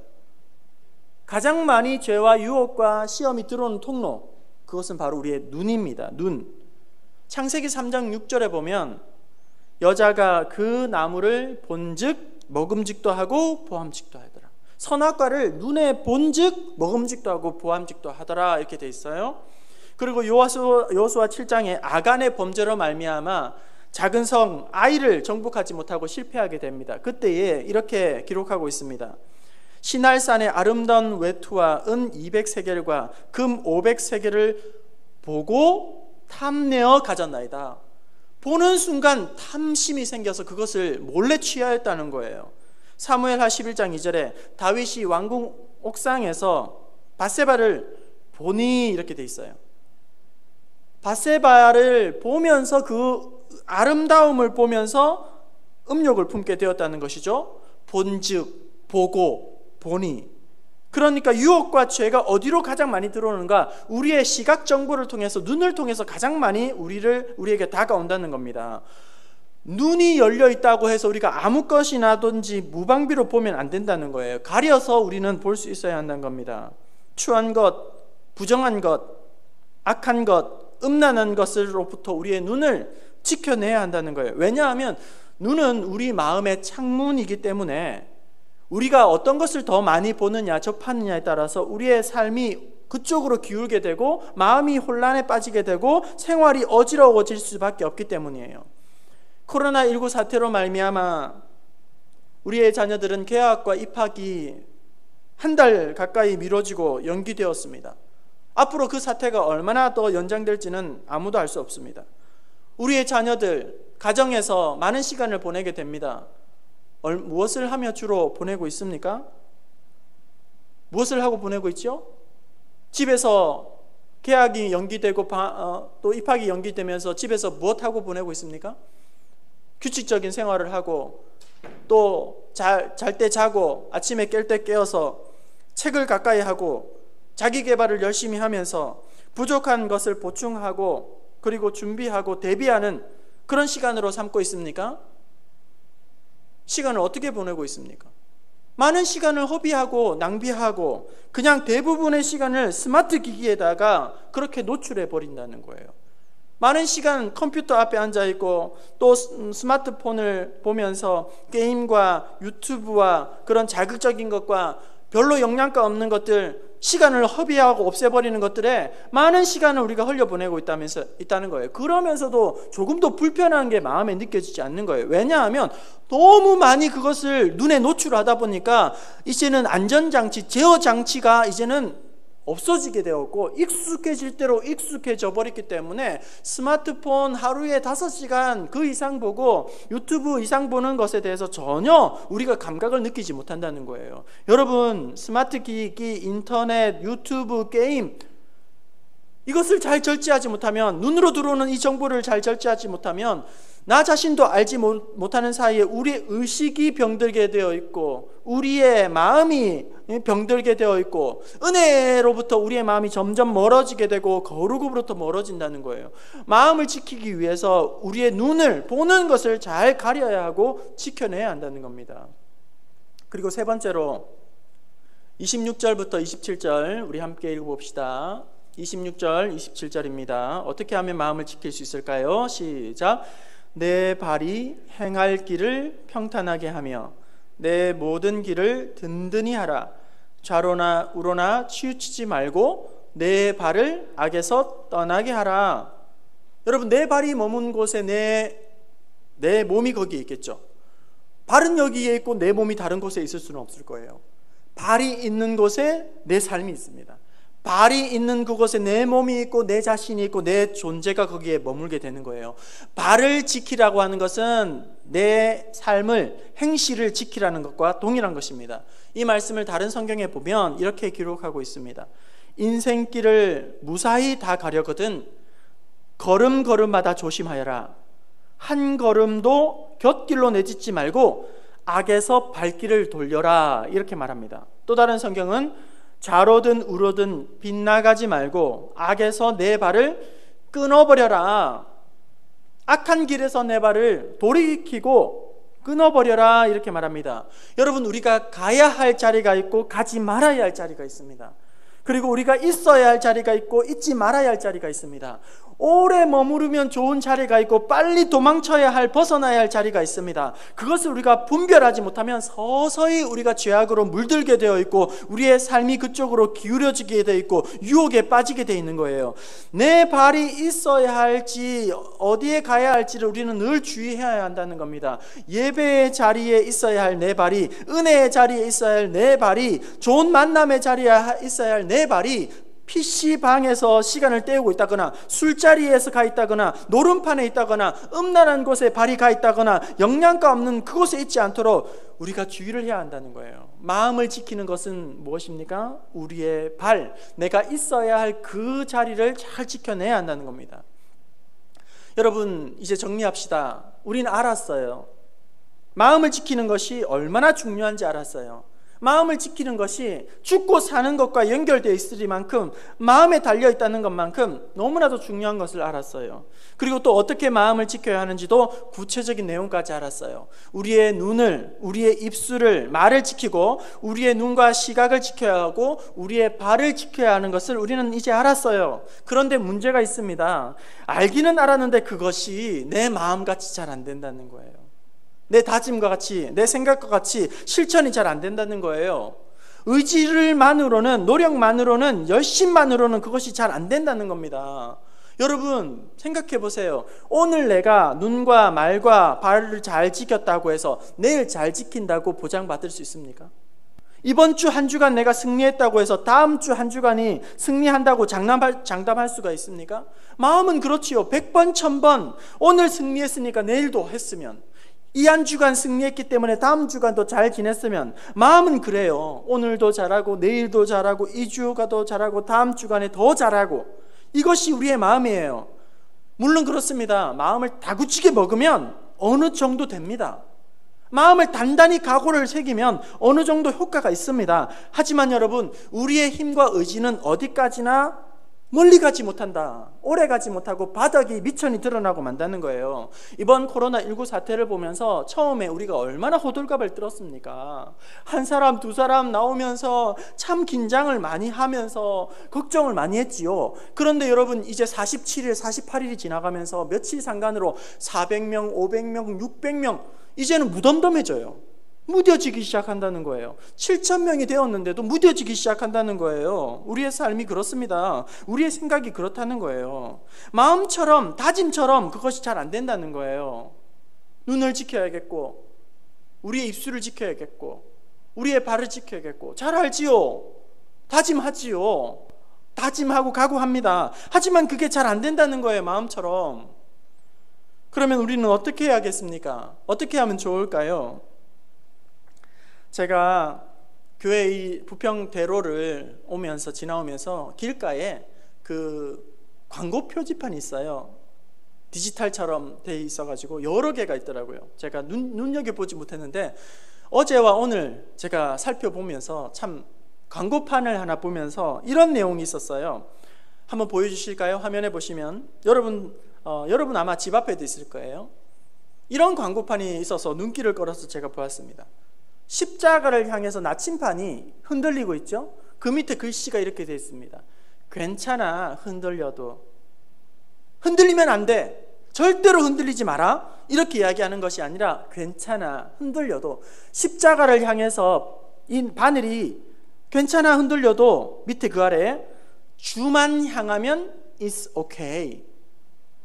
가장 많이 죄와 유혹과 시험이 들어오는 통로, 그것은 바로 우리의 눈입니다. 눈. 창세기 3장 6절에 보면 여자가 그 나무를 본즉 먹음직도 하고 보암직도 하더라. 선악과를 눈에 본즉 먹음직도 하고 보암직도 하더라, 이렇게 돼 있어요. 그리고 여호수아 7장에 아간의 범죄로 말미암아 작은 성 아이를 정복하지 못하고 실패하게 됩니다. 그때에 이렇게 기록하고 있습니다. 시날산의 아름다운 외투와 은 200세겔과 금 500세겔을 보고 탐내어 가졌나이다. 보는 순간 탐심이 생겨서 그것을 몰래 취하였다는 거예요. 사무엘하 11장 2절에 다윗이 왕궁 옥상에서 밧세바를 보니, 이렇게 돼 있어요. 밧세바를 보면서, 그 아름다움을 보면서 음욕을 품게 되었다는 것이죠. 본즉, 보고, 보니. 그러니까 유혹과 죄가 어디로 가장 많이 들어오는가? 우리의 시각 정보를 통해서, 눈을 통해서 가장 많이 우리에게 다가온다는 겁니다. 눈이 열려 있다고 해서 우리가 아무 것이나든지 무방비로 보면 안 된다는 거예요. 가려서 우리는 볼 수 있어야 한다는 겁니다. 추한 것, 부정한 것, 악한 것, 음란한 것으로부터 우리의 눈을 지켜내야 한다는 거예요. 왜냐하면 눈은 우리 마음의 창문이기 때문에 우리가 어떤 것을 더 많이 보느냐 접하느냐에 따라서 우리의 삶이 그쪽으로 기울게 되고 마음이 혼란에 빠지게 되고 생활이 어지러워질 수밖에 없기 때문이에요. 코로나19 사태로 말미암아 우리의 자녀들은 개학과 입학이 한 달 가까이 미뤄지고 연기되었습니다. 앞으로 그 사태가 얼마나 더 연장될지는 아무도 알 수 없습니다. 우리의 자녀들 가정에서 많은 시간을 보내게 됩니다. 무엇을 하며 주로 보내고 있습니까? 무엇을 하고 보내고 있죠? 집에서 개학이 연기되고 또 입학이 연기되면서 집에서 무엇하고 보내고 있습니까? 규칙적인 생활을 하고 또 잘 때 자고 아침에 깰 때 깨어서 책을 가까이 하고 자기 개발을 열심히 하면서 부족한 것을 보충하고 그리고 준비하고 대비하는 그런 시간으로 삼고 있습니까? 시간을 어떻게 보내고 있습니까? 많은 시간을 허비하고 낭비하고 그냥 대부분의 시간을 스마트 기기에다가 그렇게 노출해 버린다는 거예요. 많은 시간 컴퓨터 앞에 앉아있고 또 스마트폰을 보면서 게임과 유튜브와 그런 자극적인 것과 별로 영양가 없는 것들, 시간을 허비하고 없애버리는 것들에 많은 시간을 우리가 흘려보내고 있다는 거예요. 그러면서도 조금도 불편한 게 마음에 느껴지지 않는 거예요. 왜냐하면 너무 많이 그것을 눈에 노출하다 보니까 이제는 안전장치, 제어장치가 이제는 없어지게 되었고 익숙해질 대로 익숙해져 버렸기 때문에 스마트폰 하루에 5시간 그 이상 보고 유튜브 이상 보는 것에 대해서 전혀 우리가 감각을 느끼지 못한다는 거예요. 여러분, 스마트 기기, 인터넷, 유튜브, 게임 이것을 잘 절제하지 못하면, 눈으로 들어오는 이 정보를 잘 절제하지 못하면 나 자신도 알지 못하는 사이에 우리의 의식이 병들게 되어 있고 우리의 마음이 병들게 되어 있고 은혜로부터 우리의 마음이 점점 멀어지게 되고 거룩으로부터 멀어진다는 거예요. 마음을 지키기 위해서 우리의 눈을 보는 것을 잘 가려야 하고 지켜내야 한다는 겁니다. 그리고 세 번째로 26절부터 27절 우리 함께 읽어봅시다. 26절 27절입니다. 어떻게 하면 마음을 지킬 수 있을까요? 시작. 내 발이 행할 길을 평탄하게 하며 내 모든 길을 든든히 하라. 좌로나 우로나 치우치지 말고 내 발을 악에서 떠나게 하라. 여러분, 내 발이 머문 곳에 내 몸이 거기에 있겠죠. 발은 여기에 있고 내 몸이 다른 곳에 있을 수는 없을 거예요. 발이 있는 곳에 내 삶이 있습니다. 발이 있는 그곳에 내 몸이 있고 내 자신이 있고 내 존재가 거기에 머물게 되는 거예요. 발을 지키라고 하는 것은 내 삶을, 행실을 지키라는 것과 동일한 것입니다. 이 말씀을 다른 성경에 보면 이렇게 기록하고 있습니다. 인생길을 무사히 다 가려거든 걸음걸음마다 조심하여라. 한 걸음도 곁길로 내딛지 말고 악에서 발길을 돌려라. 이렇게 말합니다. 또 다른 성경은 좌로든 우로든 빗나가지 말고 악에서 내 발을 끊어버려라. 악한 길에서 내 발을 돌이키고 끊어버려라. 이렇게 말합니다. 여러분, 우리가 가야 할 자리가 있고 가지 말아야 할 자리가 있습니다. 그리고 우리가 있어야 할 자리가 있고 있지 말아야 할 자리가 있습니다. 오래 머무르면 좋은 자리가 있고 빨리 도망쳐야 할, 벗어나야 할 자리가 있습니다. 그것을 우리가 분별하지 못하면 서서히 우리가 죄악으로 물들게 되어 있고 우리의 삶이 그쪽으로 기울어지게 되어 있고 유혹에 빠지게 되어 있는 거예요. 내 발이 있어야 할지 어디에 가야 할지를 우리는 늘 주의해야 한다는 겁니다. 예배의 자리에 있어야 할 내 발이, 은혜의 자리에 있어야 할 내 발이, 좋은 만남의 자리에 있어야 할 내 발이 PC방에서 시간을 때우고 있다거나 술자리에서 가 있다거나 노름판에 있다거나 음란한 곳에 발이 가 있다거나 영양가 없는 그곳에 있지 않도록 우리가 주의를 해야 한다는 거예요. 마음을 지키는 것은 무엇입니까? 우리의 발, 내가 있어야 할 그 자리를 잘 지켜내야 한다는 겁니다. 여러분, 이제 정리합시다. 우리는 알았어요. 마음을 지키는 것이 얼마나 중요한지 알았어요. 마음을 지키는 것이 죽고 사는 것과 연결되어 있으리만큼, 마음에 달려있다는 것만큼 너무나도 중요한 것을 알았어요. 그리고 또 어떻게 마음을 지켜야 하는지도 구체적인 내용까지 알았어요. 우리의 눈을, 우리의 입술을, 말을 지키고 우리의 눈과 시각을 지켜야 하고 우리의 발을 지켜야 하는 것을 우리는 이제 알았어요. 그런데 문제가 있습니다. 알기는 알았는데 그것이 내 마음같이 잘 안 된다는 거예요. 내 다짐과 같이, 내 생각과 같이 실천이 잘 안 된다는 거예요. 의지를만으로는, 노력만으로는, 열심만으로는 그것이 잘 안 된다는 겁니다. 여러분 생각해 보세요. 오늘 내가 눈과 말과 발을 잘 지켰다고 해서 내일 잘 지킨다고 보장받을 수 있습니까? 이번 주 한 주간 내가 승리했다고 해서 다음 주 한 주간이 승리한다고 장담할 수가 있습니까? 마음은 그렇지요. 100번 1000번 오늘 승리했으니까 내일도 했으면, 이 한 주간 승리했기 때문에 다음 주간도 잘 지냈으면, 마음은 그래요. 오늘도 잘하고 내일도 잘하고 이 주가 더 잘하고 다음 주간에 더 잘하고, 이것이 우리의 마음이에요. 물론 그렇습니다. 마음을 다구치게 먹으면 어느 정도 됩니다. 마음을 단단히 각오를 새기면 어느 정도 효과가 있습니다. 하지만 여러분, 우리의 힘과 의지는 어디까지나 멀리 가지 못한다. 오래 가지 못하고 바닥이 미천이 드러나고 만다는 거예요. 이번 코로나19 사태를 보면서 처음에 우리가 얼마나 호들갑을 떨었습니까? 한 사람 두 사람 나오면서 참 긴장을 많이 하면서 걱정을 많이 했지요. 그런데 여러분, 이제 47일 48일이 지나가면서 며칠 상간으로 400명 500명 600명 이제는 무덤덤해져요. 무뎌지기 시작한다는 거예요. 7,000명이 되었는데도 무뎌지기 시작한다는 거예요. 우리의 삶이 그렇습니다. 우리의 생각이 그렇다는 거예요. 마음처럼, 다짐처럼 그것이 잘 안 된다는 거예요. 눈을 지켜야겠고, 우리의 입술을 지켜야겠고, 우리의 발을 지켜야겠고, 잘 알지요. 다짐하지요. 다짐하고 각오합니다. 하지만 그게 잘 안 된다는 거예요. 마음처럼. 그러면 우리는 어떻게 해야겠습니까? 어떻게 하면 좋을까요? 제가 교회 이 부평대로를 지나오면서 길가에 그 광고 표지판이 있어요. 디지털처럼 돼 있어가지고 여러 개가 있더라고요. 제가 눈여겨보지 못했는데 어제와 오늘 제가 살펴보면서 참 광고판을 하나 보면서 이런 내용이 있었어요. 한번 보여주실까요? 화면에 보시면 여러분 아마 집 앞에도 있을 거예요. 이런 광고판이 있어서 눈길을 끌어서 제가 보았습니다. 십자가를 향해서 나침판이 흔들리고 있죠. 그 밑에 글씨가 이렇게 되어 있습니다. 괜찮아, 흔들려도. 흔들리면 안 돼. 절대로 흔들리지 마라. 이렇게 이야기하는 것이 아니라 괜찮아, 흔들려도. 십자가를 향해서 이 바늘이 괜찮아, 흔들려도 밑에 그 아래에 주만 향하면 it's okay.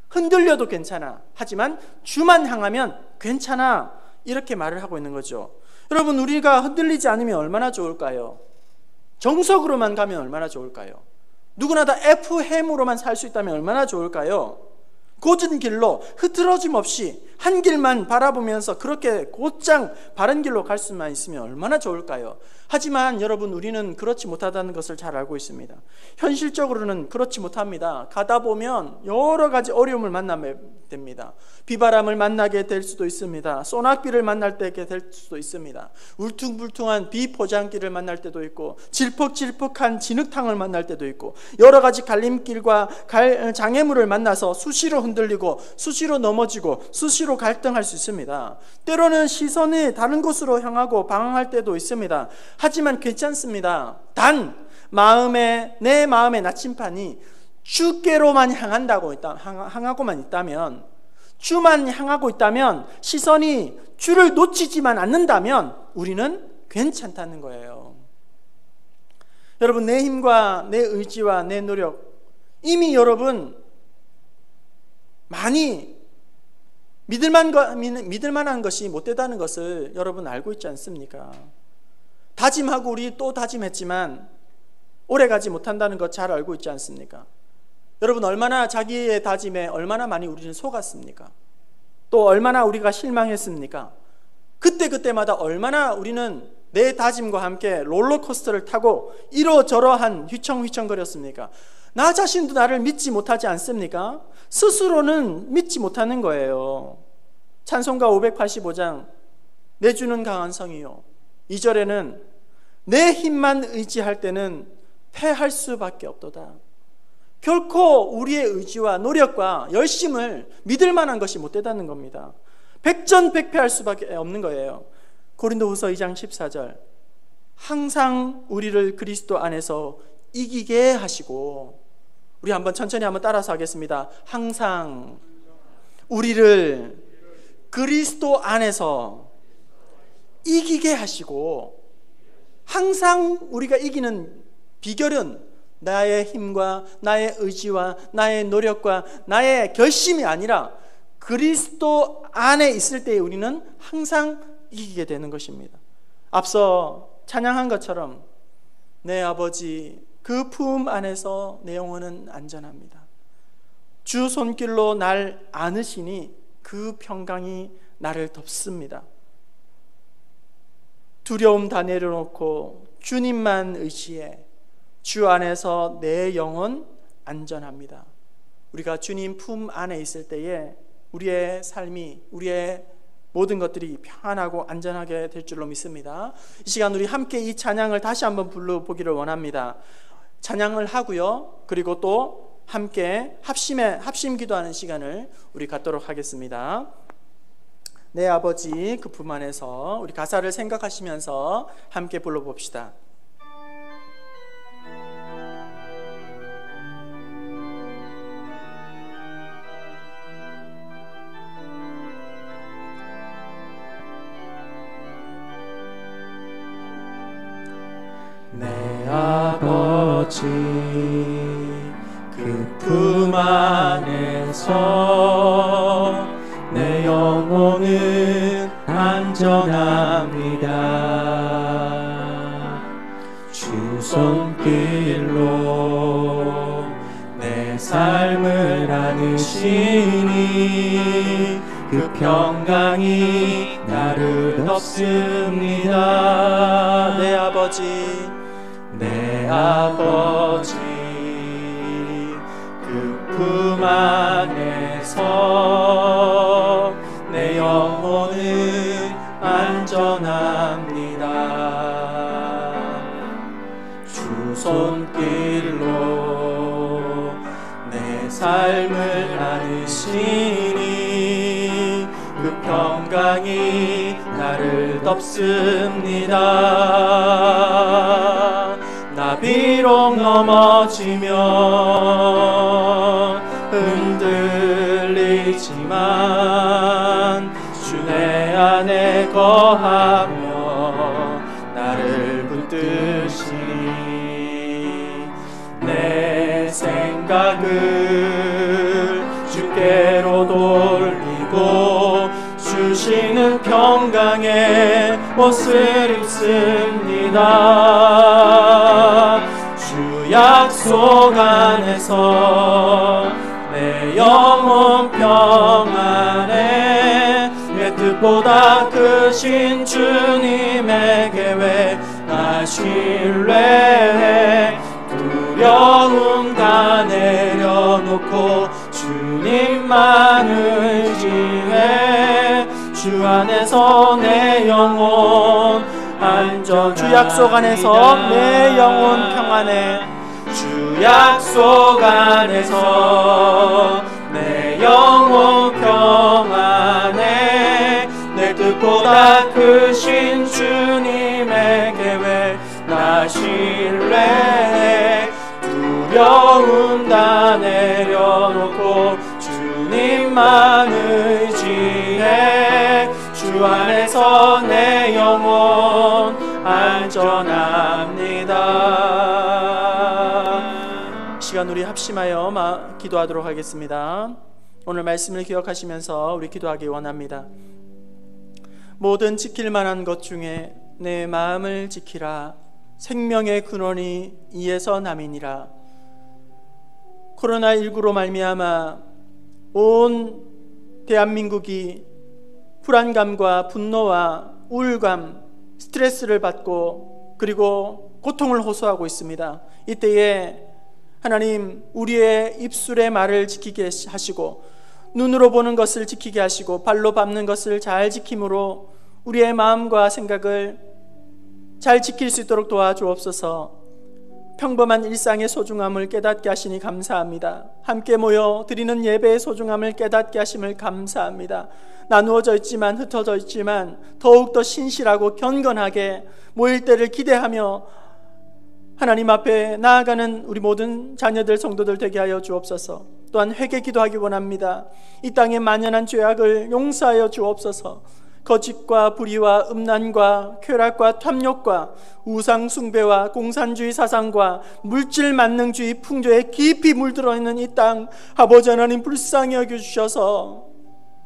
흔들려도 괜찮아. 하지만 주만 향하면 괜찮아. 이렇게 말을 하고 있는 거죠. 여러분, 우리가 흔들리지 않으면 얼마나 좋을까요? 정석으로만 가면 얼마나 좋을까요? 누구나 다 F햄으로만 살 수 있다면 얼마나 좋을까요? 곧은 길로 흐트러짐 없이 한 길만 바라보면서 그렇게 곧장 바른 길로 갈 수만 있으면 얼마나 좋을까요? 하지만 여러분, 우리는 그렇지 못하다는 것을 잘 알고 있습니다. 현실적으로는 그렇지 못합니다. 가다 보면 여러 가지 어려움을 만나게 됩니다. 비바람을 만나게 될 수도 있습니다. 소낙비를 만날 때 될 수도 있습니다. 울퉁불퉁한 비포장길을 만날 때도 있고, 질퍽질퍽한 진흙탕을 만날 때도 있고, 여러 가지 갈림길과 장애물을 만나서 수시로 흔들리고 수시로 넘어지고 수시로 갈등할 수 있습니다. 때로는 시선이 다른 곳으로 향하고 방황할 때도 있습니다. 하지만 괜찮습니다. 단 내 마음의 나침판이 주께로만 향하고만 있다면, 주만 향하고 있다면, 시선이 주를 놓치지만 않는다면 우리는 괜찮다는 거예요. 여러분, 내 힘과 내 의지와 내 노력, 이미 여러분 많이 믿을 만한 것이 못 되다는 것을 여러분 알고 있지 않습니까? 다짐하고 우리 또 다짐했지만 오래가지 못한다는 것 잘 알고 있지 않습니까? 여러분, 얼마나 자기의 다짐에 얼마나 많이 우리는 속았습니까? 또 얼마나 우리가 실망했습니까? 그때마다 얼마나 우리는 내 다짐과 함께 롤러코스터를 타고 이러저러한 휘청휘청거렸습니까? 나 자신도 나를 믿지 못하지 않습니까? 스스로는 믿지 못하는 거예요. 찬송가 585장 내 주는 강한 성이요, 2절에는 내 힘만 의지할 때는 패할 수밖에 없도다. 결코 우리의 의지와 노력과 열심을 믿을 만한 것이 못 되다는 겁니다. 백전백패할 수밖에 없는 거예요. 고린도후서 2장 14절 항상 우리를 그리스도 안에서 이기게 하시고, 우리 한번 천천히 한번 따라서 하겠습니다. 항상 우리를 그리스도 안에서 이기게 하시고, 항상 우리가 이기는 비결은 나의 힘과 나의 의지와 나의 노력과 나의 결심이 아니라 그리스도 안에 있을 때 우리는 항상 이기게 되는 것입니다. 앞서 찬양한 것처럼 내 아버지 그 품 안에서 내 영혼은 안전합니다. 주 손길로 날 안으시니 그 평강이 나를 덮습니다. 두려움 다 내려놓고 주님만 의지해 주 안에서 내 영혼 안전합니다. 우리가 주님 품 안에 있을 때에 우리의 삶이, 우리의 모든 것들이 편하고 안전하게 될 줄로 믿습니다. 이 시간 우리 함께 이 찬양을 다시 한번 불러보기를 원합니다. 찬양을 하고요, 그리고 또 함께 합심 기도하는 시간을 우리 갖도록 하겠습니다. 내 아버지 그 품 안에서, 우리 가사를 생각하시면서 함께 불러봅시다. 내 아버지 그 품 안에서 내 영혼은 안전합니다. 주 손길로 내 삶을 안으시니 그 평강이 나를 덮습니다. 내 아버지, 내 아버지 그 품 안에서 내 영혼은 안전합니다. 주 손길로 내 삶을 안으시니 그 평강이 나를 덮습니다. 나 비록 넘어지면 흔들리지만 주 내 안에 거하며 나를 붙드시니 내 생각을 주께로 돌리고 주시는 평강의 옷을 입습니다. 주 약속 안에서 내 영혼 평안에 내 뜻보다 크신 주님의 계획 나 신뢰해 두려움 다 내려놓고 주님만 의지해 주 안에서 내 영혼 안전 주 약속 안에서 내 영혼 평안해 주 약속 안에서 내 영혼 평안해 내 뜻보다 크신 주님의 계획 나 신뢰해 두려움 다 내려놓고 주님만 의지해 주 안에서 내 영혼 안전합니다. 시간 우리 합심하여 기도하도록 하겠습니다. 오늘 말씀을 기억하시면서 우리 기도하기 원합니다. 모든 지킬 만한 것 중에 내 마음을 지키라. 생명의 근원이 이에서 남이니라. 코로나19로 말미암아 온 대한민국이 불안감과 분노와 우울감, 스트레스를 받고 그리고 고통을 호소하고 있습니다. 이때에 하나님, 우리의 입술의 말을 지키게 하시고 눈으로 보는 것을 지키게 하시고 발로 밟는 것을 잘 지킴으로 우리의 마음과 생각을 잘 지킬 수 있도록 도와주옵소서. 평범한 일상의 소중함을 깨닫게 하시니 감사합니다. 함께 모여 드리는 예배의 소중함을 깨닫게 하심을 감사합니다. 나누어져 있지만, 흩어져 있지만 더욱더 신실하고 경건하게 모일 때를 기대하며 하나님 앞에 나아가는 우리 모든 자녀들, 성도들 되게 하여 주옵소서. 또한 회개 기도하기 원합니다. 이 땅의 만연한 죄악을 용서하여 주옵소서. 거짓과 불의와 음란과 쾌락과 탐욕과 우상 숭배와 공산주의 사상과 물질 만능주의 풍조에 깊이 물들어 있는 이 땅, 아버지 하나님 불쌍히 여겨주셔서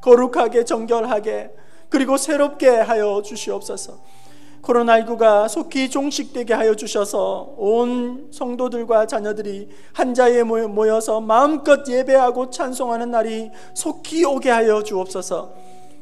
거룩하게 정결하게 그리고 새롭게 하여 주시옵소서. 코로나19가 속히 종식되게 하여 주셔서 온 성도들과 자녀들이 한 자리에 모여서 마음껏 예배하고 찬송하는 날이 속히 오게 하여 주옵소서.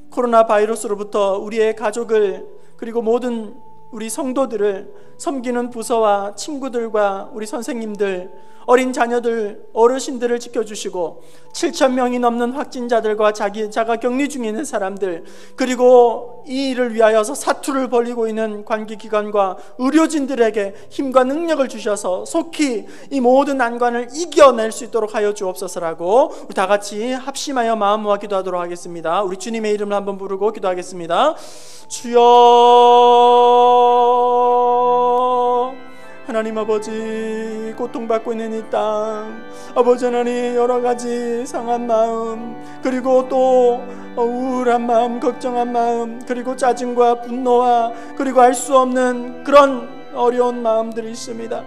코로나 바이러스로부터 우리의 가족을 그리고 모든 우리 성도들을 섬기는 부서와 친구들과 우리 선생님들, 어린 자녀들, 어르신들을 지켜주시고 7,000명이 넘는 확진자들과 자가 격리 중에 있는 사람들, 그리고 이 일을 위하여서 사투를 벌이고 있는 관계기관과 의료진들에게 힘과 능력을 주셔서 속히 이 모든 난관을 이겨낼 수 있도록 하여 주옵소서라고 우리 다 같이 합심하여 마음 모아 기도하도록 하겠습니다. 우리 주님의 이름을 한번 부르고 기도하겠습니다. 주여, 하나님 아버지, 고통받고 있는 이 땅, 아버지 하나님, 여러 가지 상한 마음, 그리고 또 우울한 마음, 걱정한 마음, 그리고 짜증과 분노와 그리고 알 수 없는 그런 어려운 마음들이 있습니다.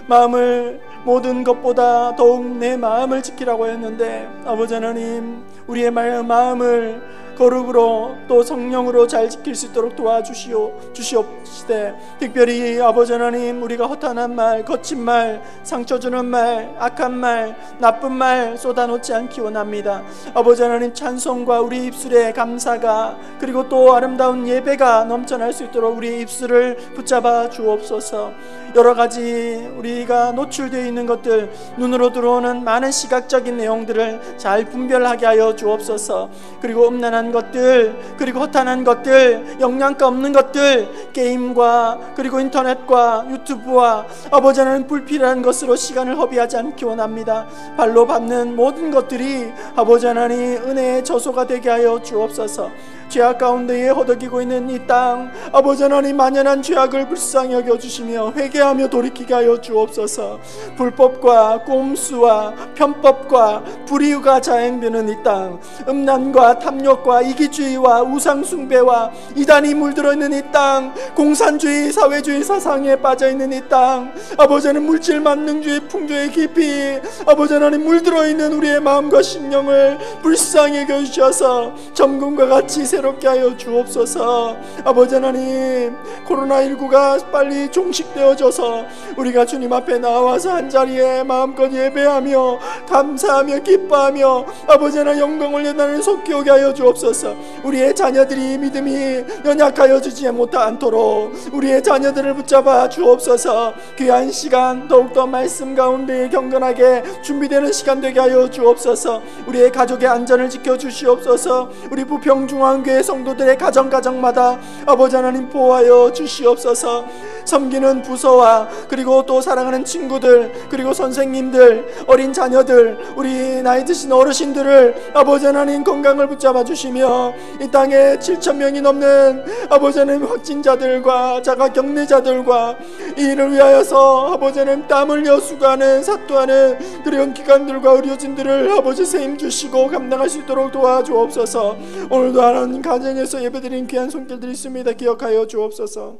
마음을 모든 것보다 더욱 내 마음을 지키라고 했는데, 아버지 하나님, 우리의 마음을 거룩으로 또 성령으로 잘 지킬 수 있도록 도와주시옵시되, 특별히 아버지 하나님, 우리가 허탄한 말, 거친 말, 상처 주는 말, 악한 말, 나쁜 말 쏟아놓지 않기 원합니다. 아버지 하나님, 찬송과 우리 입술의 감사가 그리고 또 아름다운 예배가 넘쳐날 수 있도록 우리의 입술을 붙잡아 주옵소서. 여러 가지 우리가 노출되어 있는 것들, 눈으로 들어오는 많은 시각적인 내용들을 잘 분별하게 하여 주옵소서. 그리고 음란한 것들, 그리고 허탄한 것들, 영양가 없는 것들, 게임과 그리고 인터넷과 유튜브와 아버지 하나님 불필요한 것으로 시간을 허비하지 않기 원합니다. 발로 밟는 모든 것들이 아버지 하나님 은혜의 저소가 되게 하여 주옵소서. 죄악 가운데에 허덕이고 있는 이 땅, 아버지 하나님, 만연한 죄악을 불쌍히 여겨주시며 회개하며 돌이키게 하여 주옵소서. 불법과 꼼수와 편법과 불의가 자행되는 이 땅, 음란과 탐욕과 이기주의와 우상숭배와 이단이 물들어 있는 이 땅, 공산주의 사회주의 사상에 빠져있는 이 땅, 아버지 하나님 물질 만능주의 풍조에 깊이 아버지 하나님 물들어 있는 우리의 마음과 심령을 불쌍히 여겨주셔서 점검과 같이 새롭게 하여 주옵소서. 아버지 하나님, 코로나19가 빨리 종식되어져서 우리가 주님 앞에 나와서 한자리에 마음껏 예배하며 감사하며 기뻐하며 아버지 하나님 영광을 연하는 속히 오게 하여 주옵소서. 우리의 자녀들이 믿음이 연약하여 주지 못하도록 우리의 자녀들을 붙잡아 주옵소서. 귀한 시간 더욱더 말씀 가운데 경건하게 준비되는 시간 되게 하여 주옵소서. 우리의 가족의 안전을 지켜주시옵소서. 우리 부평중앙교회 성도들의 가정마다 아버지 하나님 보호하여 주시옵소서. 섬기는 부서와 그리고 또 사랑하는 친구들, 그리고 선생님들, 어린 자녀들, 우리 나이 드신 어르신들을 아버지 하나님 건강을 붙잡아 주시며 이 땅에 7,000명이 넘는 아버지 하나님 확진자들과 자가 격리자들과 이 일을 위하여서 아버지 하나님 땀 흘려 수고하는 사투하는 그런 기관들과 의료진들을 아버지 세임 주시고 감당할 수 있도록 도와주옵소서. 오늘도 하나님 가정에서 예배드린 귀한 손길들이 있습니다. 기억하여 주옵소서.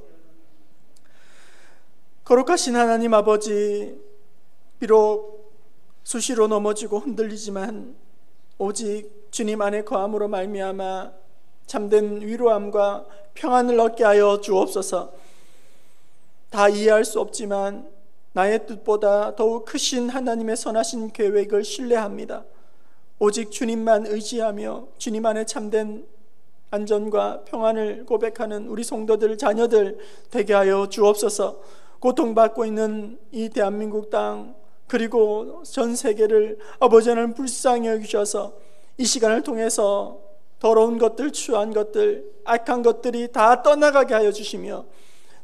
거룩하신 하나님 아버지, 비록 수시로 넘어지고 흔들리지만 오직 주님 안에 거함으로 말미암아 참된 위로함과 평안을 얻게 하여 주옵소서. 다 이해할 수 없지만 나의 뜻보다 더욱 크신 하나님의 선하신 계획을 신뢰합니다. 오직 주님만 의지하며 주님 안에 참된 안전과 평안을 고백하는 우리 성도들, 자녀들 되게 하여 주옵소서. 고통받고 있는 이 대한민국 땅, 그리고 전 세계를 아버지 하나님 불쌍히 여기셔서 이 시간을 통해서 더러운 것들, 추한 것들, 악한 것들이 다 떠나가게 하여 주시며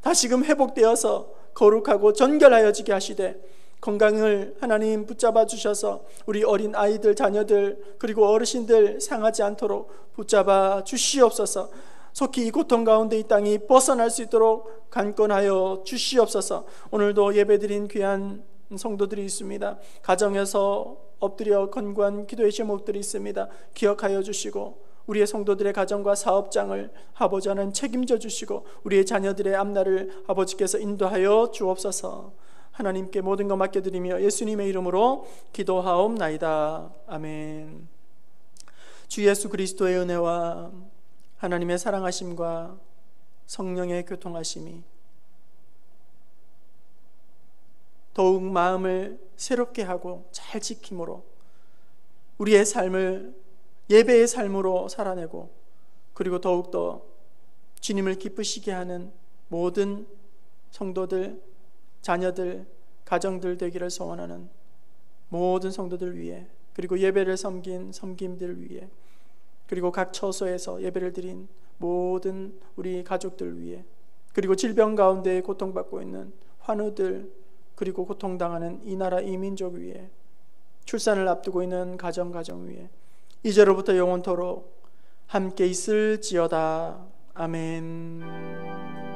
다시금 회복되어서 거룩하고 정결하여지게 하시되 건강을 하나님 붙잡아 주셔서 우리 어린 아이들, 자녀들, 그리고 어르신들 상하지 않도록 붙잡아 주시옵소서. 속히 이 고통 가운데 이 땅이 벗어날 수 있도록 간권하여 주시옵소서. 오늘도 예배드린 귀한 성도들이 있습니다. 가정에서 엎드려 간구한 기도의 제목들이 있습니다. 기억하여 주시고 우리의 성도들의 가정과 사업장을 아버지 하나님 책임져 주시고 우리의 자녀들의 앞날을 아버지께서 인도하여 주옵소서. 하나님께 모든 것 맡겨드리며 예수님의 이름으로 기도하옵나이다. 아멘. 주 예수 그리스도의 은혜와 하나님의 사랑하심과 성령의 교통하심이 더욱 마음을 새롭게 하고 잘 지킴으로 우리의 삶을 예배의 삶으로 살아내고 그리고 더욱더 주님을 기쁘시게 하는 모든 성도들, 자녀들, 가정들 되기를 소원하는 모든 성도들 위해, 그리고 예배를 섬긴 섬김들 위해, 그리고 각 처소에서 예배를 드린 모든 우리 가족들 위해, 그리고 질병 가운데 고통받고 있는 환우들, 그리고 고통당하는 이 나라 이 민족 위에, 출산을 앞두고 있는 가정 위에 이제로부터 영원토록 함께 있을지어다. 아멘.